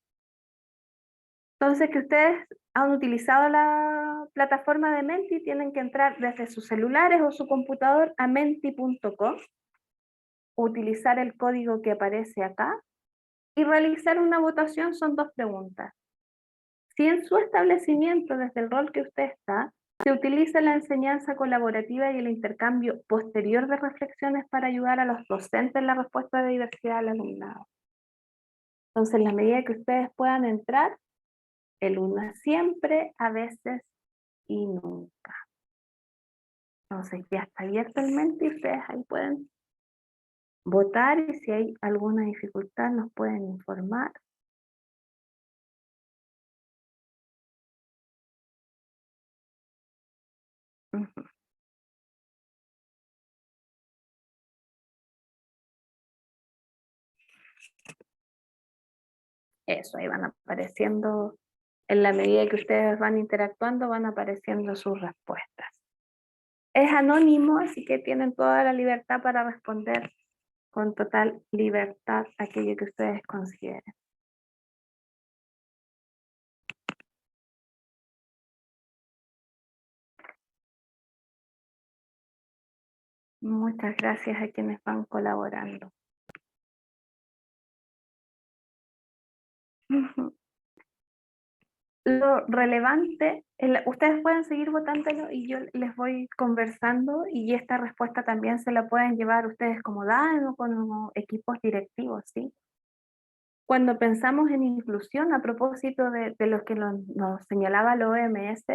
Entonces, que ustedes han utilizado la plataforma de Menti, tienen que entrar desde sus celulares o su computador a menti.com, utilizar el código que aparece acá y realizar una votación. Son 2 preguntas. Si en su establecimiento, desde el rol que usted está, se utiliza la enseñanza colaborativa y el intercambio posterior de reflexiones para ayudar a los docentes en la respuesta de diversidad al alumnado. Entonces, en la medida que ustedes puedan entrar, el una siempre, a veces y nunca. Entonces, ya está abierto el Menti y ustedes ahí pueden votar, y si hay alguna dificultad nos pueden informar. Ujú. Eso, ahí van apareciendo, en la medida que ustedes van interactuando, van apareciendo sus respuestas. Es anónimo, así que tienen toda la libertad para responder con total libertad aquello que ustedes consideren. Muchas gracias a quienes van colaborando. Ujú. Lo relevante, ustedes pueden seguir votándolo y yo les voy conversando, y esta respuesta también se la pueden llevar ustedes como DAN o como equipos directivos, ¿sí? Cuando pensamos en inclusión, a propósito de lo que nos señalaba la OMS,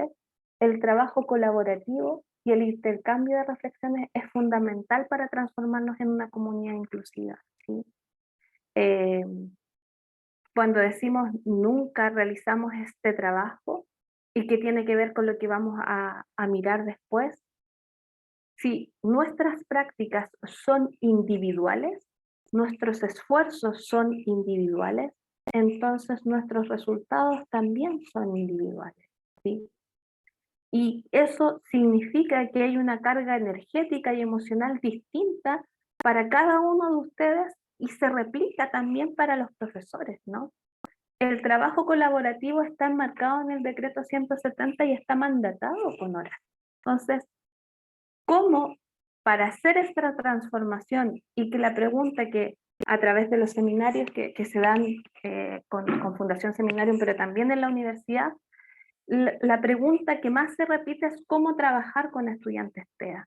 el trabajo colaborativo y el intercambio de reflexiones es fundamental para transformarnos en una comunidad inclusiva, ¿sí? Cuando decimos nunca realizamos este trabajo y que tiene que ver con lo que vamos a mirar después, si nuestras prácticas son individuales, nuestros esfuerzos son individuales, entonces nuestros resultados también son individuales, ¿sí? Y eso significa que hay una carga energética y emocional distinta para cada uno de ustedes, y se replica también para los profesores, ¿no? El trabajo colaborativo está enmarcado en el decreto 170 y está mandatado con horas. Entonces, ¿cómo para hacer esta transformación, y que la pregunta que a través de los seminarios que se dan con Fundación Seminarium, pero también en la universidad, la pregunta que más se repite es cómo trabajar con estudiantes TEA?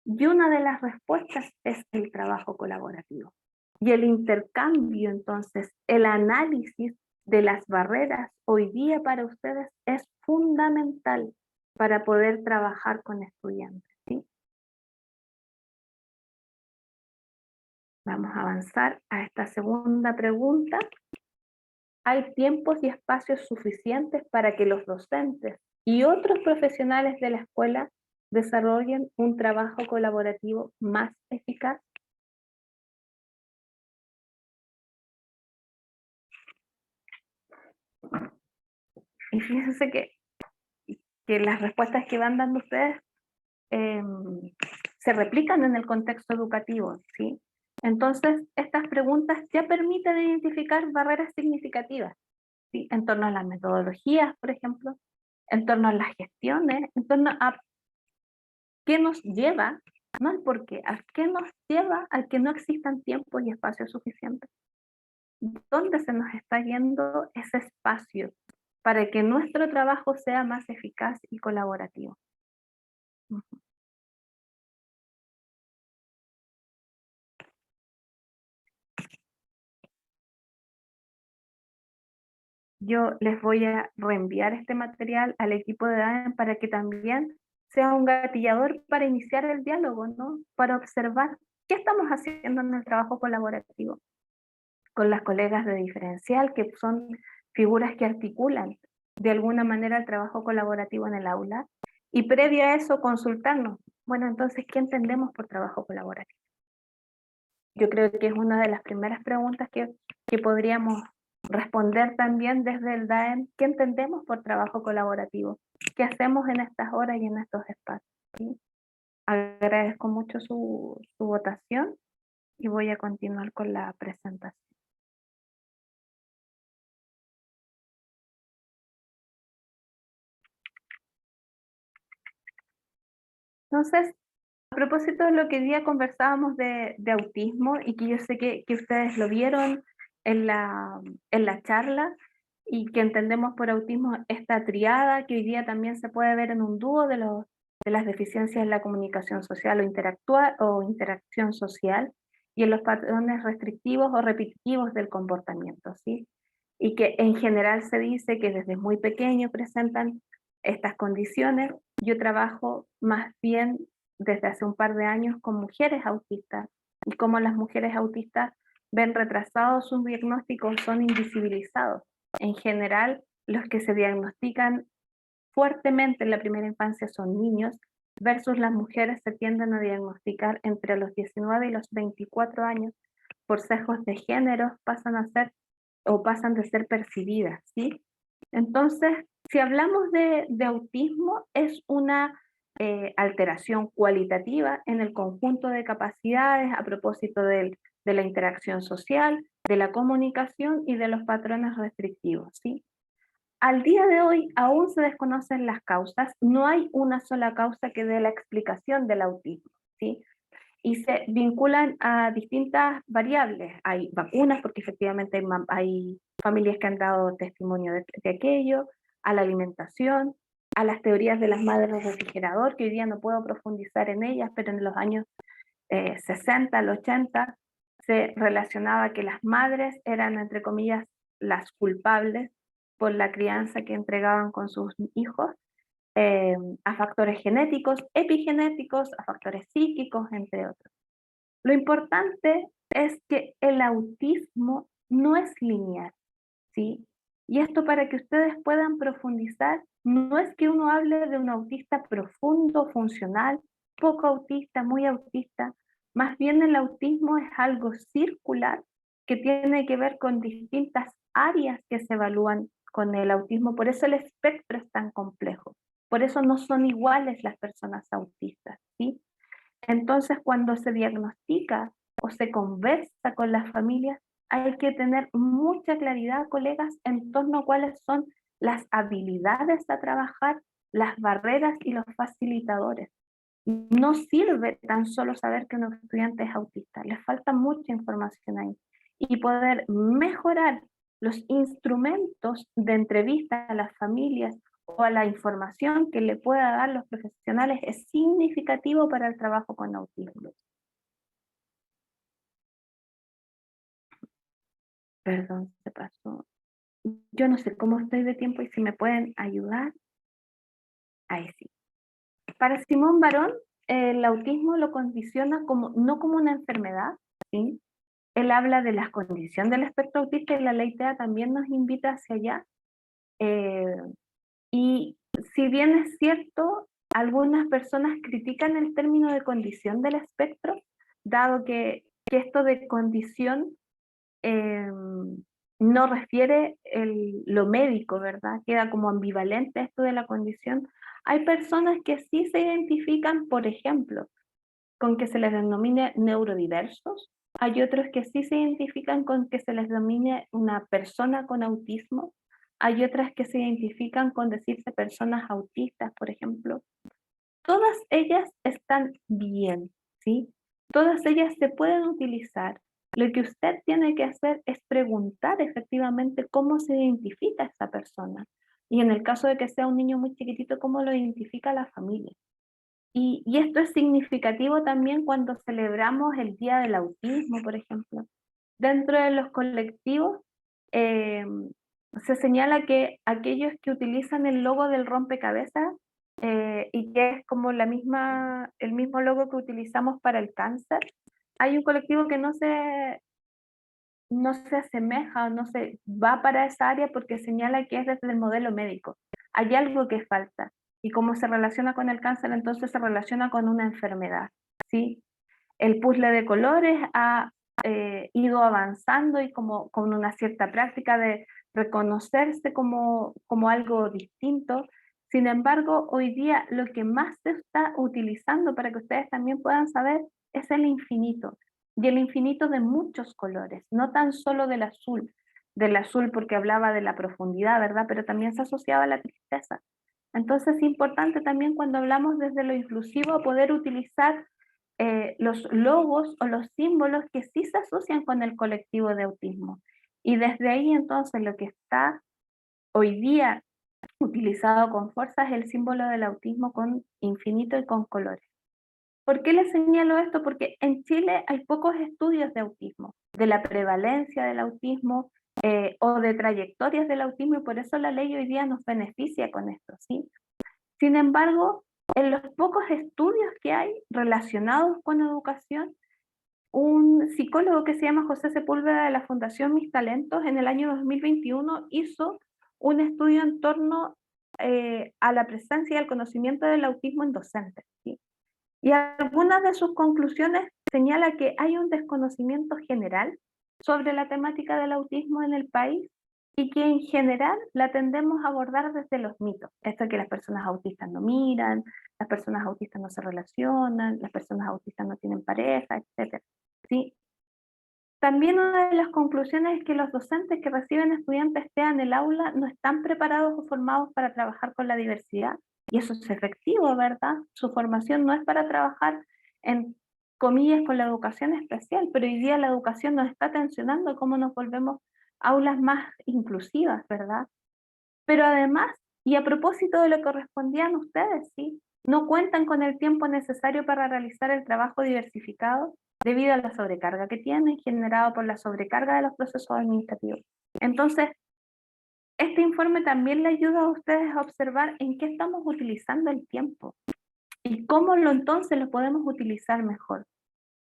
Y una de las respuestas es el trabajo colaborativo. Y el intercambio, entonces, el análisis de las barreras hoy día para ustedes es fundamental para poder trabajar con estudiantes, ¿sí? Vamos a avanzar a esta segunda pregunta. ¿Hay tiempos y espacios suficientes para que los docentes y otros profesionales de la escuela desarrollen un trabajo colaborativo más eficaz? Y fíjense que las respuestas que van dando ustedes se replican en el contexto educativo, ¿sí? Entonces, estas preguntas ya permiten identificar barreras significativas, ¿sí? En torno a las metodologías, por ejemplo, en torno a las gestiones, en torno a qué nos lleva, no el por qué, a qué nos lleva al que no existan tiempos y espacios suficientes. ¿Dónde se nos está yendo ese espacio para que nuestro trabajo sea más eficaz y colaborativo? Yo les voy a reenviar este material al equipo de DAEM para que también sea un gatillador para iniciar el diálogo, ¿no? Para observar qué estamos haciendo en el trabajo colaborativo con las colegas de diferencial, que son figuras que articulan de alguna manera el trabajo colaborativo en el aula, y previo a eso consultarnos. Bueno, entonces, ¿qué entendemos por trabajo colaborativo? Yo creo que es una de las primeras preguntas que podríamos responder también desde el DAEM qué entendemos por trabajo colaborativo, qué hacemos en estas horas y en estos espacios, ¿sí? Agradezco mucho su votación y voy a continuar con la presentación. Entonces, a propósito de lo que hoy día conversábamos de autismo, y que yo sé que ustedes lo vieron en la charla, y que entendemos por autismo esta triada que hoy día también se puede ver en un dúo de las deficiencias en la comunicación social o interacción social, y en los patrones restrictivos o repetitivos del comportamiento, ¿sí? Y que en general se dice que desde muy pequeño presentan estas condiciones. Yo trabajo más bien desde hace un par de años con mujeres autistas, y cómo las mujeres autistas ven retrasados sus diagnósticos, son invisibilizados. En general, los que se diagnostican fuertemente en la primera infancia son niños, versus las mujeres se tienden a diagnosticar entre los 19 y los 24 años por sesgos de género, pasan de ser percibidas, ¿sí? Entonces, si hablamos de autismo, es una alteración cualitativa en el conjunto de capacidades a propósito de la interacción social, de la comunicación y de los patrones restrictivos, ¿sí? Al día de hoy aún se desconocen las causas, no hay una sola causa que dé la explicación del autismo, ¿sí? Y se vinculan a distintas variables. Hay vacunas, porque efectivamente hay familias que han dado testimonio de aquello, a la alimentación, a las teorías de las madres refrigerador, que hoy día no puedo profundizar en ellas, pero en los años 60, al 80, se relacionaba que las madres eran, entre comillas, las culpables por la crianza que entregaban con sus hijos, a factores genéticos, epigenéticos, a factores psíquicos, entre otros. Lo importante es que el autismo no es lineal, ¿sí? Y esto, para que ustedes puedan profundizar, no es que uno hable de un autista profundo, funcional, poco autista, muy autista. Más bien el autismo es algo circular que tiene que ver con distintas áreas que se evalúan con el autismo. Por eso el espectro es tan complejo. Por eso no son iguales las personas autistas, ¿sí? Entonces, cuando se diagnostica o se conversa con las familias, hay que tener mucha claridad, colegas, en torno a cuáles son las habilidades a trabajar, las barreras y los facilitadores. No sirve tan solo saber que un estudiante es autista, le falta mucha información ahí. Y poder mejorar los instrumentos de entrevista a las familias o a la información que le pueda dar los profesionales es significativo para el trabajo con autismo. Perdón, se pasó. Yo no sé cómo estoy de tiempo y si me pueden ayudar. Ahí sí. Para Simón Barón, el autismo lo condiciona no como una enfermedad, ¿sí? Él habla de las condiciones del espectro autista, y la ley TEA también nos invita hacia allá. Y si bien es cierto, algunas personas critican el término de condición del espectro, dado que esto de condición no refiere lo médico, ¿verdad? Queda como ambivalente esto de la condición. Hay personas que sí se identifican, por ejemplo, con que se les denomine neurodiversos. Hay otros que sí se identifican con que se les denomine una persona con autismo. Hay otras que se identifican con decirse personas autistas, por ejemplo. Todas ellas están bien, ¿sí? Todas ellas se pueden utilizar. Lo que usted tiene que hacer es preguntar efectivamente cómo se identifica esa persona. Y en el caso de que sea un niño muy chiquitito, cómo lo identifica la familia. Y esto es significativo también cuando celebramos el Día del Autismo, por ejemplo. Dentro de los colectivos se señala que aquellos que utilizan el logo del rompecabezas, y que es como el mismo logo que utilizamos para el cáncer, hay un colectivo que no se asemeja o no se va para esa área porque señala que es desde el modelo médico. Hay algo que falta. Y como se relaciona con el cáncer, entonces se relaciona con una enfermedad, ¿sí? El puzzle de colores ha ido avanzando y como con una cierta práctica de reconocerse como algo distinto. Sin embargo, hoy día lo que más se está utilizando, para que ustedes también puedan saber, es el infinito. Y el infinito de muchos colores, no tan solo del azul porque hablaba de la profundidad, ¿verdad? Pero también se asociaba a la tristeza. Entonces es importante también cuando hablamos desde lo inclusivo poder utilizar los logos o los símbolos que sí se asocian con el colectivo de autismo. Y desde ahí entonces lo que está hoy día utilizado con fuerza es el símbolo del autismo con infinito y con colores. ¿Por qué les señalo esto? Porque en Chile hay pocos estudios de autismo, de la prevalencia del autismo o de trayectorias del autismo, y por eso la ley hoy día nos beneficia con esto, ¿sí? Sin embargo, en los pocos estudios que hay relacionados con educación, un psicólogo que se llama José Sepúlveda de la Fundación Mis Talentos en el año 2021 hizo un estudio en torno a la presencia y al conocimiento del autismo en docentes, ¿sí? Y algunas de sus conclusiones señala que hay un desconocimiento general sobre la temática del autismo en el país y que en general la tendemos a abordar desde los mitos. Esto de que las personas autistas no miran, las personas autistas no se relacionan, las personas autistas no tienen pareja, etc. ¿Sí? También una de las conclusiones es que los docentes que reciben estudiantes TEA en el aula no están preparados o formados para trabajar con la diversidad. Y eso es efectivo, ¿verdad? Su formación no es para trabajar, en comillas, con la educación especial, pero hoy día la educación nos está tensionando cómo nos volvemos aulas más inclusivas, ¿verdad? Pero además, y a propósito de lo que respondían ustedes, ¿sí? No cuentan con el tiempo necesario para realizar el trabajo diversificado debido a la sobrecarga que tienen, generado por la sobrecarga de los procesos administrativos. Entonces, este informe también le ayuda a ustedes a observar en qué estamos utilizando el tiempo y cómo entonces lo podemos utilizar mejor.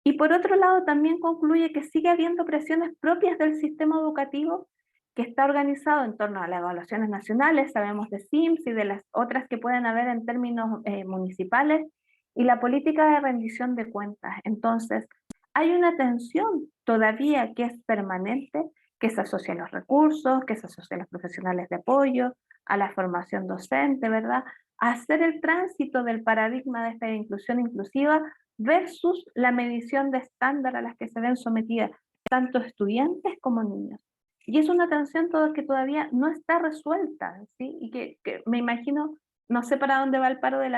Y por otro lado, también concluye que sigue habiendo presiones propias del sistema educativo que está organizado en torno a las evaluaciones nacionales, sabemos de SIMS y de las otras que pueden haber en términos municipales, y la política de rendición de cuentas. Entonces, hay una tensión todavía que es permanente, que se asocia a los recursos, que se asocia a los profesionales de apoyo, a la formación docente, ¿verdad? A hacer el tránsito del paradigma de esta inclusión inclusiva versus la medición de estándar a las que se ven sometidas tanto estudiantes como niños. Y es una tensión que todavía no está resuelta, ¿sí? Y que me imagino, no sé para dónde va el paro de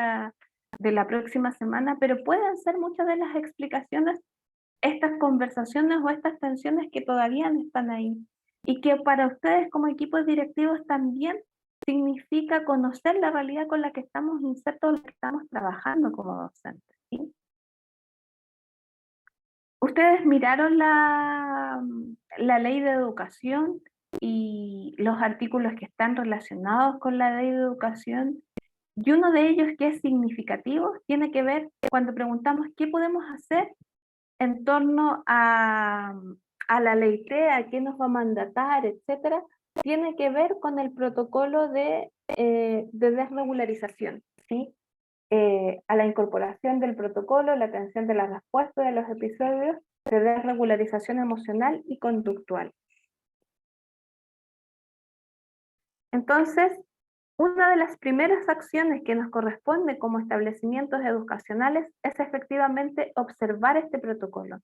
la próxima semana, pero pueden ser muchas de las explicaciones estas conversaciones o estas tensiones que todavía no están ahí. Y que para ustedes como equipos directivos también significa conocer la realidad con la que estamos insertos, la que estamos trabajando como docentes, ¿sí? ¿Ustedes miraron la ley de educación y los artículos que están relacionados con la ley de educación? Y uno de ellos que es significativo tiene que ver cuando preguntamos qué podemos hacer en torno a la ley TEA, qué nos va a mandatar, etcétera, tiene que ver con el protocolo de desregularización, ¿sí? A la incorporación del protocolo, la atención de la respuesta de los episodios de desregularización emocional y conductual. Entonces, una de las primeras acciones que nos corresponde como establecimientos educacionales es efectivamente observar este protocolo.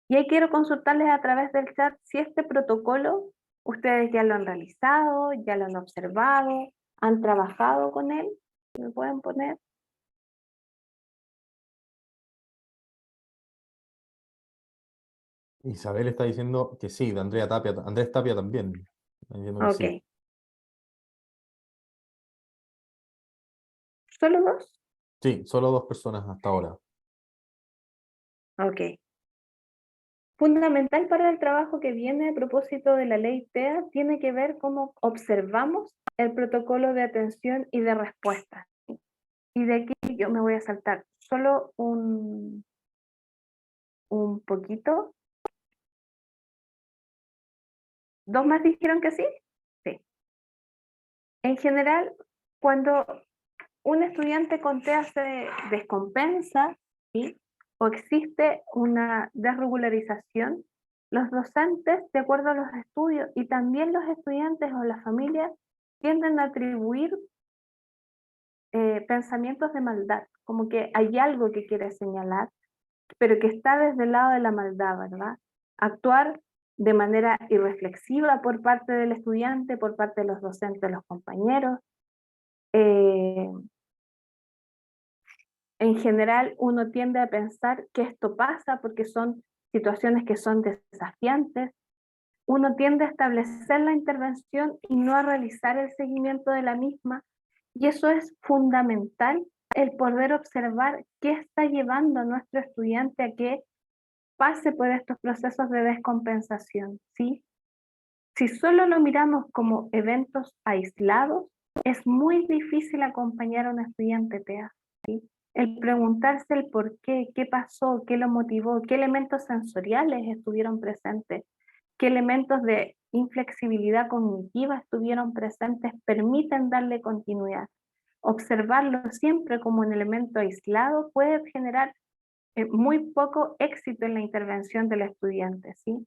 Y ahí quiero consultarles a través del chat si este protocolo ustedes ya lo han realizado, ya lo han observado, han trabajado con él. ¿Me pueden poner? Isabel está diciendo que sí, de Andrés Tapia también. Está diciendo que Ok. sí. ¿Solo dos? Sí, solo 2 personas hasta ahora. Ok. Fundamental para el trabajo que viene a propósito de la ley TEA tiene que ver cómo observamos el protocolo de atención y de respuesta. Y de aquí yo me voy a saltar solo un poquito. ¿Dos más dijeron que sí? Sí. En general, cuando un estudiante con TEA se descompensa, ¿sí? O existe una desregularización, Los docentes, de acuerdo a los estudios, y también los estudiantes o las familias, tienden a atribuir pensamientos de maldad, como que hay algo que quiere señalar, pero que está desde el lado de la maldad, ¿verdad? Actuar de manera irreflexiva por parte del estudiante, por parte de los docentes, los compañeros. En general, uno tiende a pensar que esto pasa porque son situaciones que son desafiantes. Uno tiende a establecer la intervención y no a realizar el seguimiento de la misma. Y eso es fundamental, el poder observar qué está llevando a nuestro estudiante a que pase por estos procesos de descompensación, ¿sí? Si solo lo miramos como eventos aislados, es muy difícil acompañar a un estudiante TEA, ¿sí? El preguntarse el por qué pasó, qué lo motivó, qué elementos sensoriales estuvieron presentes, qué elementos de inflexibilidad cognitiva estuvieron presentes, permiten darle continuidad. Observarlo siempre como un elemento aislado puede generar muy poco éxito en la intervención del estudiante, ¿sí?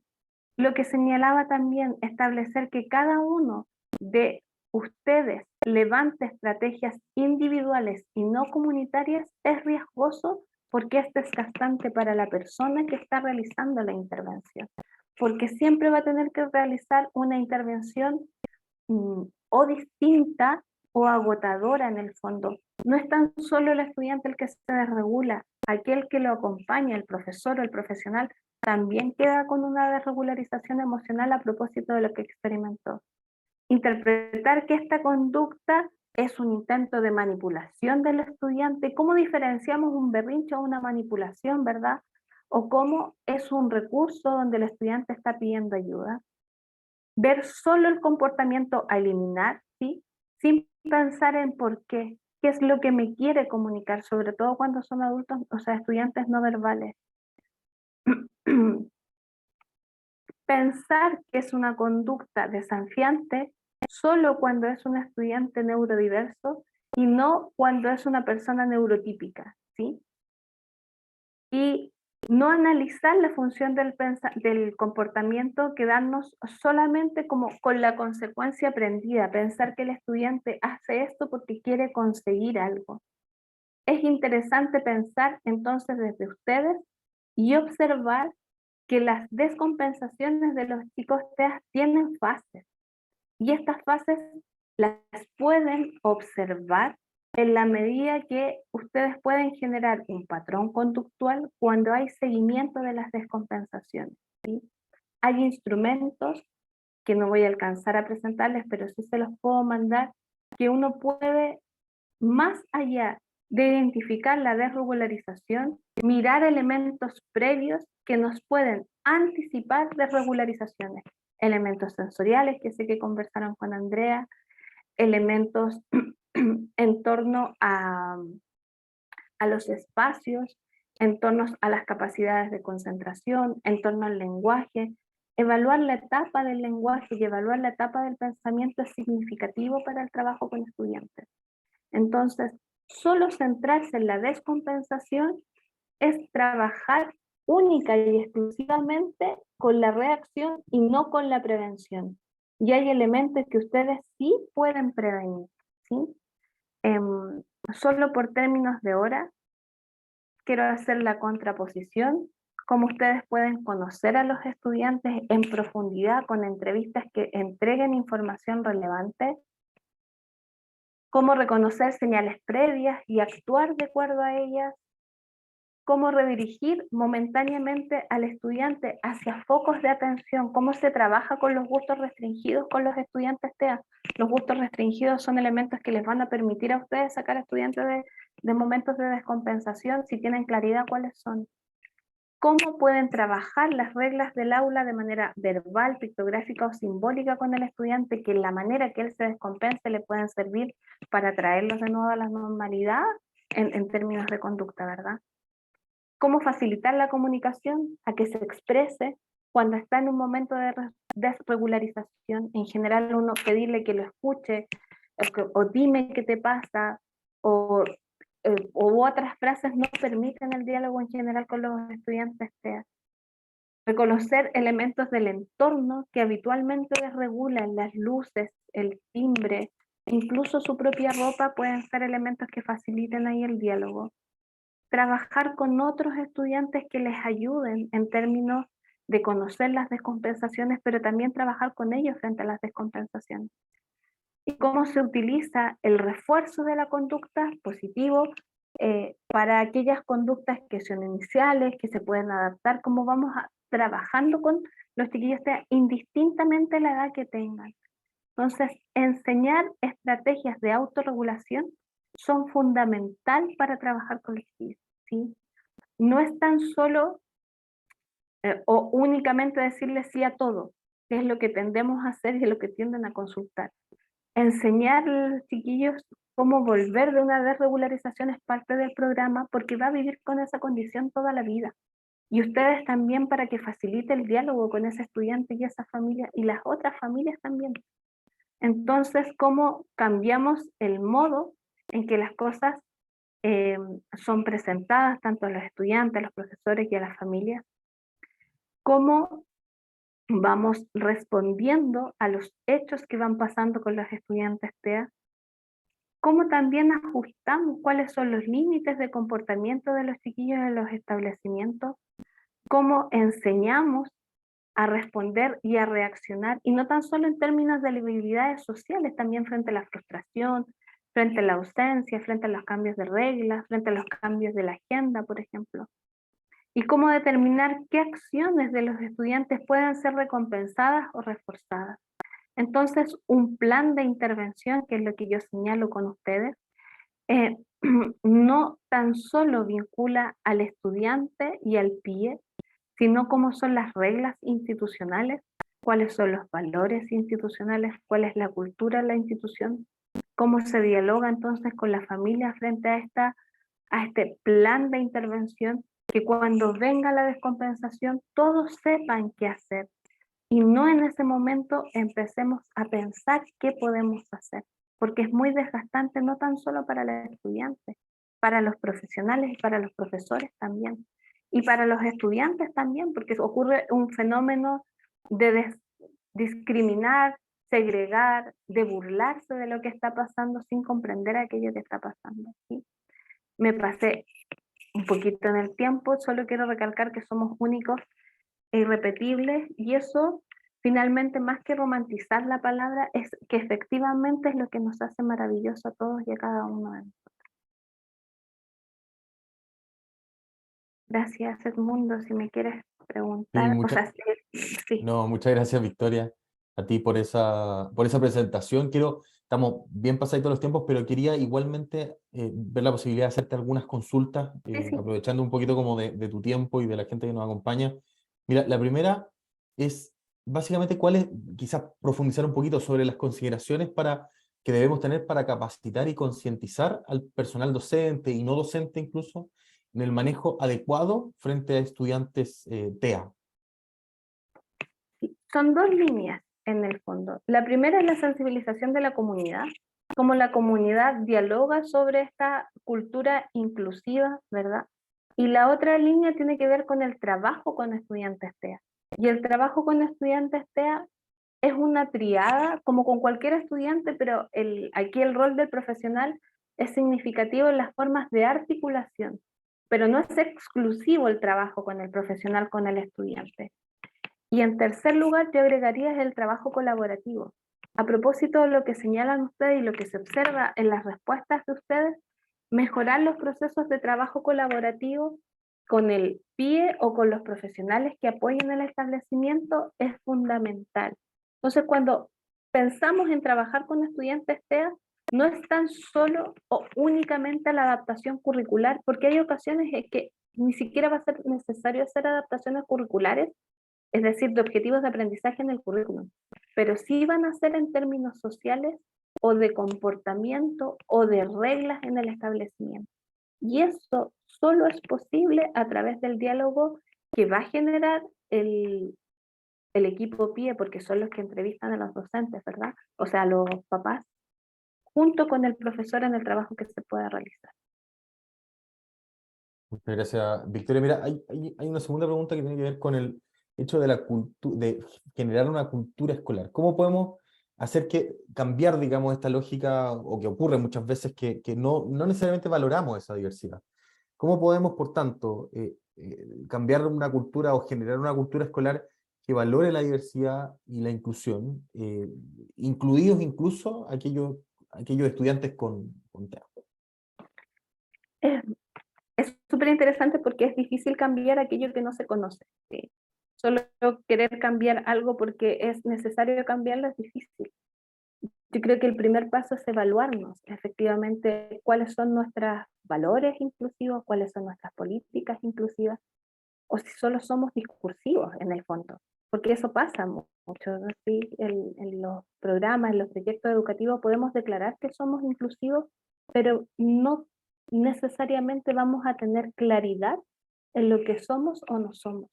Lo que señalaba también, establecer que cada uno de ustedes levante estrategias individuales y no comunitarias es riesgoso porque es desgastante para la persona que está realizando la intervención, porque siempre va a tener que realizar una intervención o distinta o agotadora en el fondo. No es tan solo el estudiante el que se desregula, aquel que lo acompaña, el profesor o el profesional, también queda con una desregularización emocional a propósito de lo que experimentó. Interpretar que esta conducta es un intento de manipulación del estudiante. ¿Cómo diferenciamos un berrinche o una manipulación, verdad? O cómo es un recurso donde el estudiante está pidiendo ayuda. Ver solo el comportamiento a eliminar, ¿sí? Sin pensar en por qué es lo que me quiere comunicar, sobre todo cuando son adultos, o sea, estudiantes no verbales. Pensar que es una conducta desafiante solo cuando es un estudiante neurodiverso y no cuando es una persona neurotípica, ¿sí? Y no analizar la función del comportamiento, quedarnos solamente como con la consecuencia aprendida, pensar que el estudiante hace esto porque quiere conseguir algo. Es interesante pensar entonces desde ustedes y observar que las descompensaciones de los chicos TEA tienen fases y estas fases las pueden observar en la medida que ustedes pueden generar un patrón conductual cuando hay seguimiento de las descompensaciones, ¿sí? Hay instrumentos que no voy a alcanzar a presentarles, pero sí se los puedo mandar, que uno puede, más allá de identificar la desregularización, mirar elementos previos que nos pueden anticipar desregularizaciones, elementos sensoriales que sé que conversaron con Andrea, elementos en torno a los espacios, en torno a las capacidades de concentración, en torno al lenguaje. Evaluar la etapa del lenguaje y evaluar la etapa del pensamiento es significativo para el trabajo con estudiantes. Entonces, solo centrarse en la descompensación es trabajar única y exclusivamente con la reacción y no con la prevención. Y hay elementos que ustedes sí pueden prevenir, ¿sí? Solo por términos de hora, quiero hacer la contraposición, cómo ustedes pueden conocer a los estudiantes en profundidad con entrevistas que entreguen información relevante, cómo reconocer señales previas y actuar de acuerdo a ellas, cómo redirigir momentáneamente al estudiante hacia focos de atención, cómo se trabaja con los gustos restringidos con los estudiantes TEA. Los gustos restringidos son elementos que les van a permitir a ustedes sacar a estudiantes de momentos de descompensación si tienen claridad cuáles son. Cómo pueden trabajar las reglas del aula de manera verbal, pictográfica o simbólica con el estudiante, que en la manera que él se descompense le pueden servir para traerlos de nuevo a la normalidad en términos de conducta, ¿verdad? Cómo facilitar la comunicación a que se exprese cuando está en un momento de desregularización. En general, uno pedirle que lo escuche, o dime qué te pasa, o otras frases no permiten el diálogo en general con los estudiantes TEA. Reconocer elementos del entorno que habitualmente desregulan, las luces, el timbre, incluso su propia ropa pueden ser elementos que faciliten ahí el diálogo. Trabajar con otros estudiantes que les ayuden en términos de conocer las descompensaciones, pero también trabajar con ellos frente a las descompensaciones. Y cómo se utiliza el refuerzo de la conducta positivo para aquellas conductas que son iniciales, que se pueden adaptar, cómo vamos trabajando con los chiquillos indistintamente la edad que tengan. Entonces, enseñar estrategias de autorregulación son fundamental para trabajar con los chiquillos, ¿sí? No es tan solo o únicamente decirles sí a todo, que es lo que tendemos a hacer y es lo que tienden a consultar. Enseñar a los chiquillos cómo volver de una desregularización es parte del programa, porque va a vivir con esa condición toda la vida. Y ustedes también, para que facilite el diálogo con ese estudiante y esa familia y las otras familias también. Entonces, ¿cómo cambiamos el modo en que las cosas son presentadas tanto a los estudiantes, a los profesores y a las familias? ¿Cómo vamos respondiendo a los hechos que van pasando con los estudiantes TEA? ¿Cómo también ajustamos cuáles son los límites de comportamiento de los chiquillos en los establecimientos? ¿Cómo enseñamos a responder y a reaccionar? Y no tan solo en términos de habilidades sociales, también frente a la frustración, frente a la ausencia, frente a los cambios de reglas, frente a los cambios de la agenda, por ejemplo. Y cómo determinar qué acciones de los estudiantes pueden ser recompensadas o reforzadas. Entonces, un plan de intervención, que es lo que yo señalo con ustedes, no tan solo vincula al estudiante y al PIE, sino cómo son las reglas institucionales, cuáles son los valores institucionales, cuál es la cultura de la institución, cómo se dialoga entonces con la familia frente a este plan de intervención, que cuando venga la descompensación todos sepan qué hacer y no en ese momento empecemos a pensar qué podemos hacer, porque es muy desgastante no tan solo para los estudiantes, para los profesionales y para los profesores también, y para los estudiantes también, porque ocurre un fenómeno de discriminar, segregar, de burlarse de lo que está pasando sin comprender aquello que está pasando, ¿sí? Me pasé un poquito en el tiempo, solo quiero recalcar que somos únicos e irrepetibles, y eso finalmente, más que romantizar la palabra, es que efectivamente es lo que nos hace maravilloso a todos y a cada uno de nosotros. Gracias, Edmundo, si me quieres preguntar. Sí. No, muchas gracias, Victoria, a ti por esa presentación. Estamos bien pasaditos los tiempos, pero quería igualmente ver la posibilidad de hacerte algunas consultas, Sí. aprovechando un poquito como de tu tiempo y de la gente que nos acompaña. Mira, la primera es básicamente quizás profundizar un poquito sobre las consideraciones que debemos tener para capacitar y concientizar al personal docente y no docente incluso en el manejo adecuado frente a estudiantes TEA. Son dos líneas en el fondo. La primera es la sensibilización de la comunidad, cómo la comunidad dialoga sobre esta cultura inclusiva, ¿verdad? Y la otra línea tiene que ver con el trabajo con estudiantes TEA. Y el trabajo con estudiantes TEA es una triada, como con cualquier estudiante, pero aquí el rol del profesional es significativo en las formas de articulación, pero no es exclusivo el trabajo con el profesional con el estudiante. Y en tercer lugar, yo agregaría el trabajo colaborativo. A propósito de lo que señalan ustedes y lo que se observa en las respuestas de ustedes, mejorar los procesos de trabajo colaborativo con el PIE o con los profesionales que apoyen el establecimiento es fundamental. Entonces, cuando pensamos en trabajar con estudiantes TEA, no es tan solo o únicamente la adaptación curricular, porque hay ocasiones en que ni siquiera va a ser necesario hacer adaptaciones curriculares, es decir, de objetivos de aprendizaje en el currículum, pero sí van a ser en términos sociales o de comportamiento o de reglas en el establecimiento. Y eso solo es posible a través del diálogo que va a generar el equipo PIE, porque son los que entrevistan a los docentes, ¿verdad? O sea, a los papás, junto con el profesor en el trabajo que se pueda realizar. Muchas gracias, Victoria. Mira, hay una segunda pregunta que tiene que ver con hecho de, de generar una cultura escolar. ¿Cómo podemos hacer cambiar, digamos, esta lógica, o que ocurre muchas veces, que no necesariamente valoramos esa diversidad? ¿Cómo podemos, por tanto, cambiar una cultura o generar una cultura escolar que valore la diversidad y la inclusión, incluidos incluso aquellos estudiantes con TEA? Es súper interesante porque es difícil cambiar aquello que no se conoce, ¿sí? Solo querer cambiar algo porque es necesario cambiarlo es difícil. Yo creo que el primer paso es evaluarnos efectivamente cuáles son nuestros valores inclusivos, cuáles son nuestras políticas inclusivas, o si solo somos discursivos en el fondo, porque eso pasa mucho, ¿no? Sí, en los programas, en los proyectos educativos podemos declarar que somos inclusivos, pero no necesariamente vamos a tener claridad en lo que somos o no somos.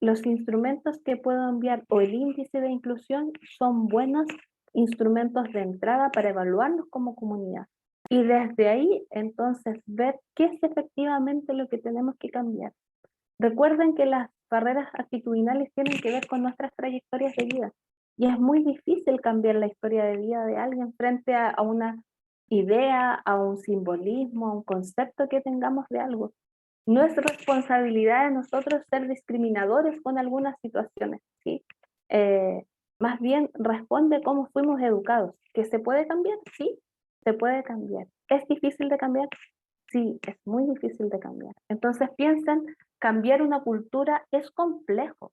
Los instrumentos que puedo enviar o el índice de inclusión son buenos instrumentos de entrada para evaluarnos como comunidad. Y desde ahí, entonces, ver qué es efectivamente lo que tenemos que cambiar. Recuerden que las barreras actitudinales tienen que ver con nuestras trayectorias de vida. Y es muy difícil cambiar la historia de vida de alguien frente a una idea, a un simbolismo, a un concepto que tengamos de algo. No es responsabilidad de nosotros ser discriminadores con algunas situaciones, ¿sí? Más bien responde cómo fuimos educados. ¿Que se puede cambiar? Sí, se puede cambiar. ¿Es difícil de cambiar? Sí, es muy difícil de cambiar. Entonces piensen, cambiar una cultura es complejo,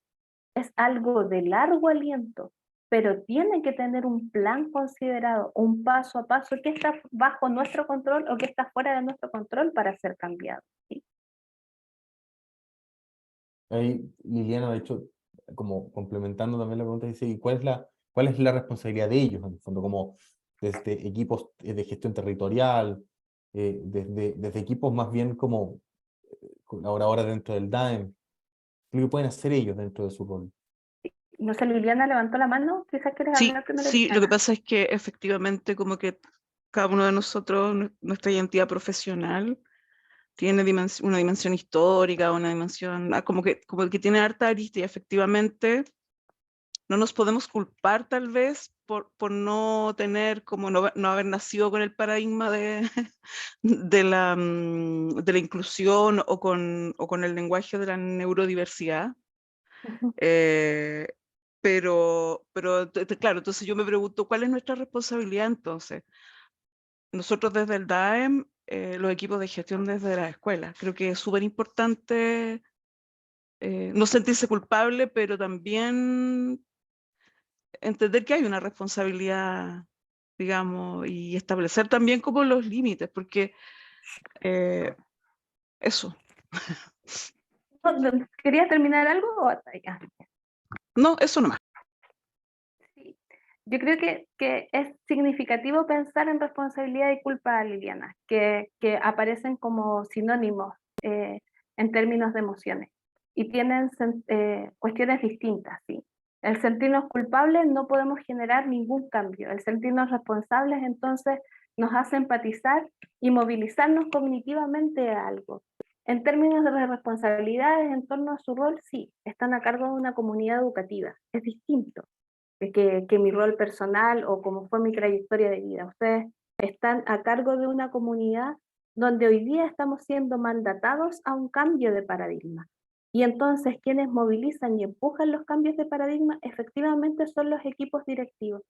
es algo de largo aliento, pero tiene que tener un plan considerado, un paso a paso que está bajo nuestro control o que está fuera de nuestro control para ser cambiado, ¿sí? Ahí Liliana, de hecho, como complementando también la pregunta, dice, ¿y cuál es la responsabilidad de ellos, en el fondo, como desde equipos de gestión territorial, desde equipos más bien como colaboradores dentro del DAEM? ¿Qué es lo que pueden hacer ellos dentro de su rol? No sé, Liliana levantó la mano, quizás quieres Sí, hablar primero. sí, lo que pasa es que efectivamente como que cada uno de nosotros, nuestra identidad profesional, tiene una dimensión histórica, una dimensión, como que tiene harta arista, y efectivamente no nos podemos culpar tal vez por no tener, como no haber nacido con el paradigma de la inclusión o con el lenguaje de la neurodiversidad. Pero claro, entonces yo me pregunto, ¿cuál es nuestra responsabilidad entonces? Nosotros desde el DAEM, los equipos de gestión desde la escuela, creo que es súper importante no sentirse culpable, pero también entender que hay una responsabilidad, digamos, y establecer también como los límites, porque eso. ¿Querías terminar algo o hasta allá? No, eso nomás. Sí. Yo creo que es significativo pensar en responsabilidad y culpa, Liliana, que aparecen como sinónimos en términos de emociones y tienen cuestiones distintas, ¿sí? El sentirnos culpables no podemos generar ningún cambio. El sentirnos responsables entonces nos hace empatizar y movilizarnos cognitivamente a algo. En términos de responsabilidades en torno a su rol, sí, están a cargo de una comunidad educativa. Es distinto que mi rol personal o como fue mi trayectoria de vida. Ustedes están a cargo de una comunidad donde hoy día estamos siendo mandatados a un cambio de paradigma. Y entonces quienes movilizan y empujan los cambios de paradigma efectivamente son los equipos directivos.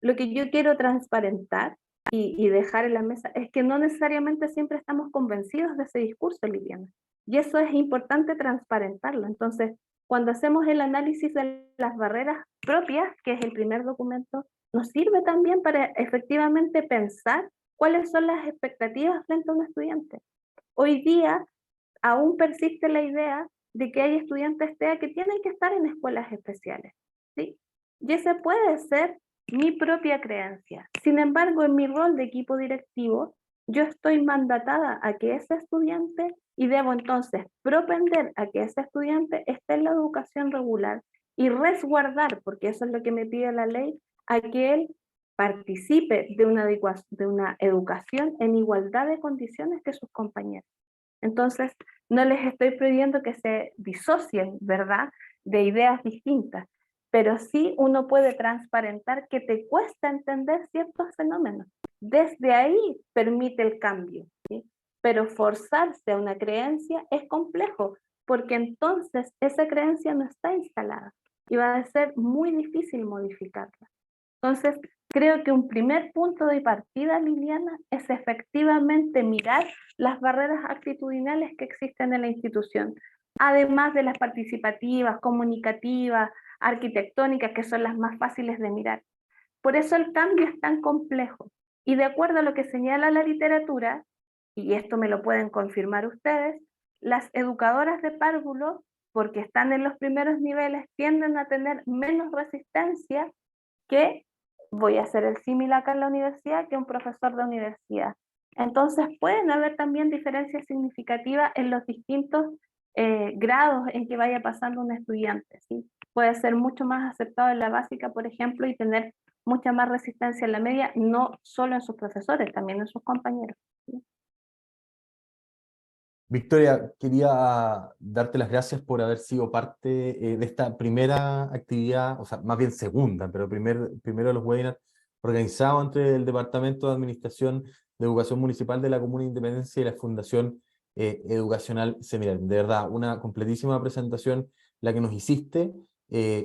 Lo que yo quiero transparentar y dejar en la mesa es que no necesariamente siempre estamos convencidos de ese discurso, Liliana. Y eso es importante transparentarlo. Entonces, cuando hacemos el análisis de las barreras propias, que es el primer documento, nos sirve también para efectivamente pensar cuáles son las expectativas frente a un estudiante. Hoy día aún persiste la idea de que hay estudiantes TEA que tienen que estar en escuelas especiales, ¿sí? Y ese puede ser mi propia creencia. Sin embargo, en mi rol de equipo directivo, yo estoy mandatada a que ese estudiante, y debo entonces propender a que ese estudiante esté en la educación regular y resguardar, porque eso es lo que me pide la ley, a que él participe de una educación en igualdad de condiciones que sus compañeros. Entonces, no les estoy pidiendo que se disocien, ¿verdad? de ideas distintas, pero sí uno puede transparentar que te cuesta entender ciertos fenómenos. Desde ahí permite el cambio, ¿sí? Pero forzarse a una creencia es complejo, porque entonces esa creencia no está instalada y va a ser muy difícil modificarla. Entonces, creo que un primer punto de partida, Liliana, es efectivamente mirar las barreras actitudinales que existen en la institución, además de las participativas, comunicativas, arquitectónicas, que son las más fáciles de mirar. Por eso el cambio es tan complejo. Y de acuerdo a lo que señala la literatura, y esto me lo pueden confirmar ustedes, las educadoras de párvulo, porque están en los primeros niveles, tienden a tener menos resistencia que, voy a hacer el símil acá en la universidad, que un profesor de universidad. Entonces pueden haber también diferencias significativas en los distintos grados en que vaya pasando un estudiante, ¿sí? Puede ser mucho más aceptado en la básica, por ejemplo, y tener mucha más resistencia en la media, no solo en sus profesores, también en sus compañeros, ¿sí? Victoria, quería darte las gracias por haber sido parte de esta primera actividad, o sea, más bien segunda, pero primero de los webinars organizados entre el Departamento de Administración de Educación Municipal de la Comuna de Independencia y la Fundación Educacional Seminario. De verdad, una completísima presentación la que nos hiciste.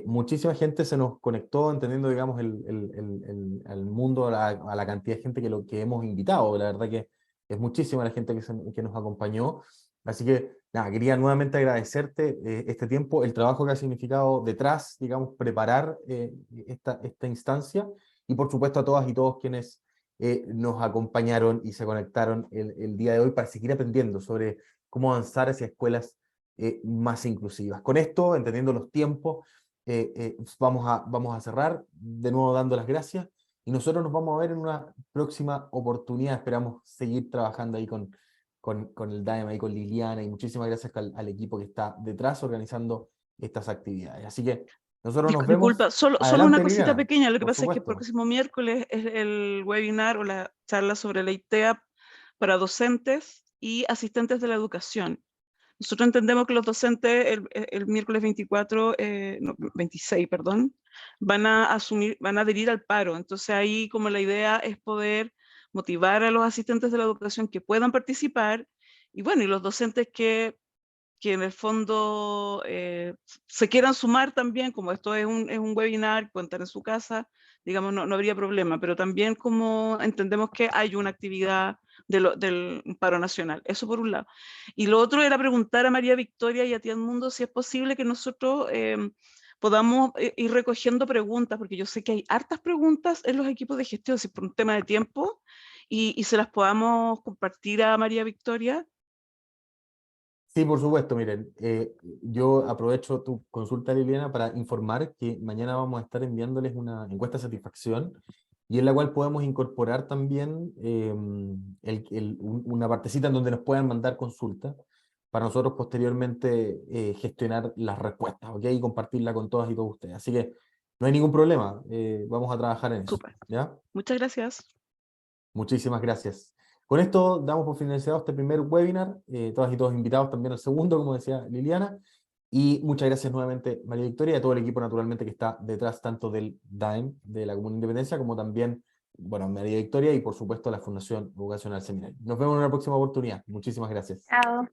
Muchísima gente se nos conectó, entendiendo, digamos, el mundo, a la cantidad de gente que hemos invitado. La verdad que es muchísima la gente que nos acompañó. Así que, nada, quería nuevamente agradecerte este tiempo, el trabajo que ha significado detrás, digamos, preparar esta instancia, y por supuesto a todas y todos quienes nos acompañaron y se conectaron el día de hoy para seguir aprendiendo sobre cómo avanzar hacia escuelas más inclusivas. Con esto, entendiendo los tiempos, vamos a cerrar, de nuevo dando las gracias, y nosotros nos vamos a ver en una próxima oportunidad. Esperamos seguir trabajando ahí con el DAEM, ahí con Liliana, y muchísimas gracias al equipo que está detrás organizando estas actividades. Así que nosotros nos vemos. Disculpa, solo Adelante, una cosita Liliana, pequeña. Lo que por pasa es que el supuesto. próximo miércoles es el webinar o la charla sobre la ITEA para docentes y asistentes de la educación. Nosotros entendemos que los docentes el miércoles 26, perdón, van a adherir al paro. Entonces ahí como la idea es poder motivar a los asistentes de la educación que puedan participar, y bueno, y los docentes que en el fondo se quieran sumar también, como esto es un webinar, pueden estar en su casa, digamos, no habría problema, pero también como entendemos que hay una actividad del paro nacional, eso por un lado. Y lo otro era preguntar a María Victoria y a ti, Edmundo, si es posible que nosotros podamos ir recogiendo preguntas, porque yo sé que hay hartas preguntas en los equipos de gestión, si por un tema de tiempo, y se las podamos compartir a María Victoria. Sí, por supuesto, miren, yo aprovecho tu consulta, Liliana, para informar que mañana vamos a estar enviándoles una encuesta de satisfacción, y en la cual podemos incorporar también una partecita en donde nos puedan mandar consultas para nosotros posteriormente gestionar las respuestas, ¿ok? Y compartirla con todas y todos ustedes. Así que no hay ningún problema, vamos a trabajar en eso. Súper. ¿Ya? Muchas gracias. Muchísimas gracias. Con esto damos por finalizado este primer webinar, todas y todos invitados también al segundo, como decía Liliana, y muchas gracias nuevamente, María Victoria, y a todo el equipo naturalmente que está detrás, tanto del DAEM, de la Comuna de Independencia, como también, bueno, María Victoria, y por supuesto la Fundación Educacional Seminario. Nos vemos en una próxima oportunidad. Muchísimas gracias. Chao.